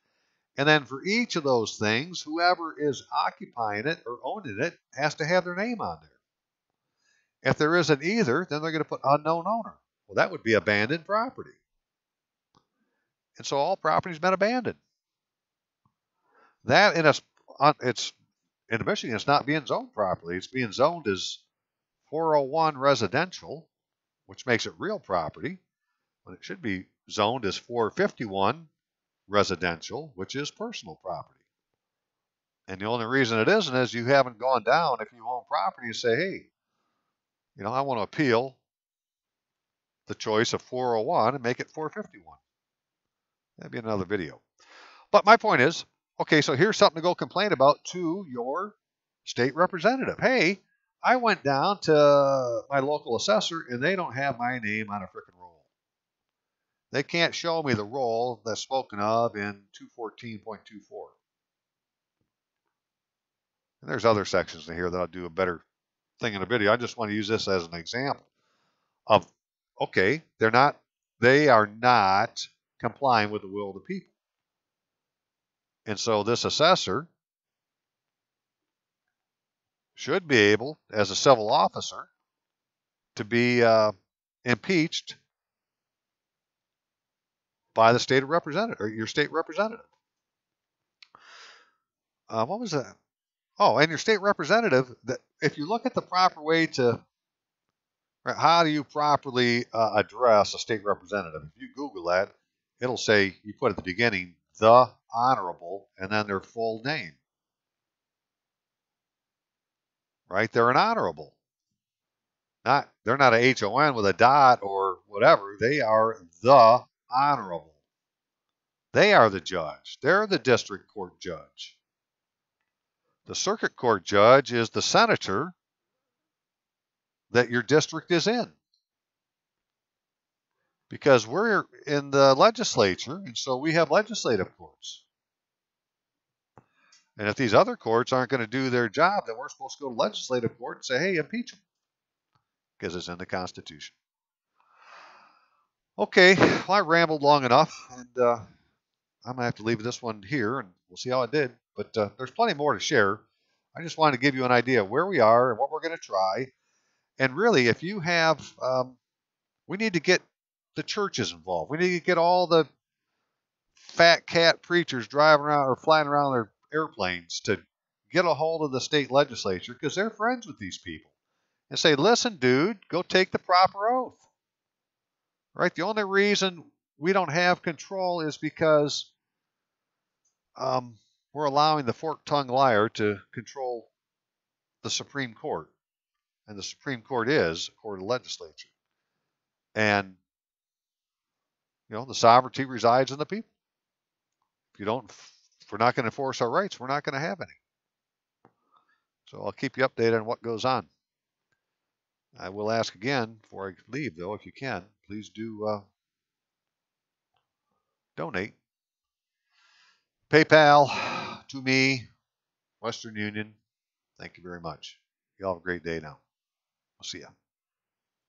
And then for each of those things, whoever is occupying it or owning it has to have their name on there. If there isn't either, then they're going to put unknown owner. Well, that would be abandoned property. And so all property's been abandoned. That it's in Michigan, it's not being zoned properly. It's being zoned as 401 residential, which makes it real property, when it should be zoned as 451 residential, which is personal property. And the only reason it isn't is you haven't gone down, if you own property, and say, hey, I want to appeal the choice of 401 and make it 451. That'd be another video. But my point is, okay, so here's something to go complain about to your state representative. Hey, I went down to my local assessor and they don't have my name on a frickin' roll. They can't show me the roll that's spoken of in 214.24. And there's other sections in here that I'll do a better thing in a video. I just want to use this as an example of, okay, they are not complying with the will of the people. And so this assessor should be able, as a civil officer, to be impeached by the state representative, or your state representative. What was that? Oh, and your state representative, if you look at the proper way to, how do you properly address a state representative? If you Google that, it'll say, you put at the beginning, the Honorable, and then their full name. Right? They're an honorable. They're not a HON with a dot or whatever. They are the Honorable. They are the judge. They're the district court judge. The circuit court judge is the senator that your district is in. Because we're in the legislature, and so we have legislative courts. And if these other courts aren't going to do their job, then we're supposed to go to legislative court and say, hey, impeach them. Because it's in the Constitution. Okay, well, I rambled long enough, and I'm going to have to leave this one here, and we'll see how it did. But there's plenty more to share. I just wanted to give you an idea of where we are and what we're going to try. And really, if you have, we need to get the churches involved. We need to get all the fat cat preachers driving around or flying around their airplanes to get a hold of the state legislature because they're friends with these people and say, listen, dude, go take the proper oath. Right? The only reason we don't have control is because we're allowing the fork-tongued liar to control the Supreme Court. And the Supreme Court is a court of legislature. And, the sovereignty resides in the people. If we're not going to enforce our rights, we're not going to have any. So I'll keep you updated on what goes on. I will ask again before I leave, though, if you can, please do donate. PayPal to me, Western Union. Thank you very much. You all have a great day now. I'll see ya.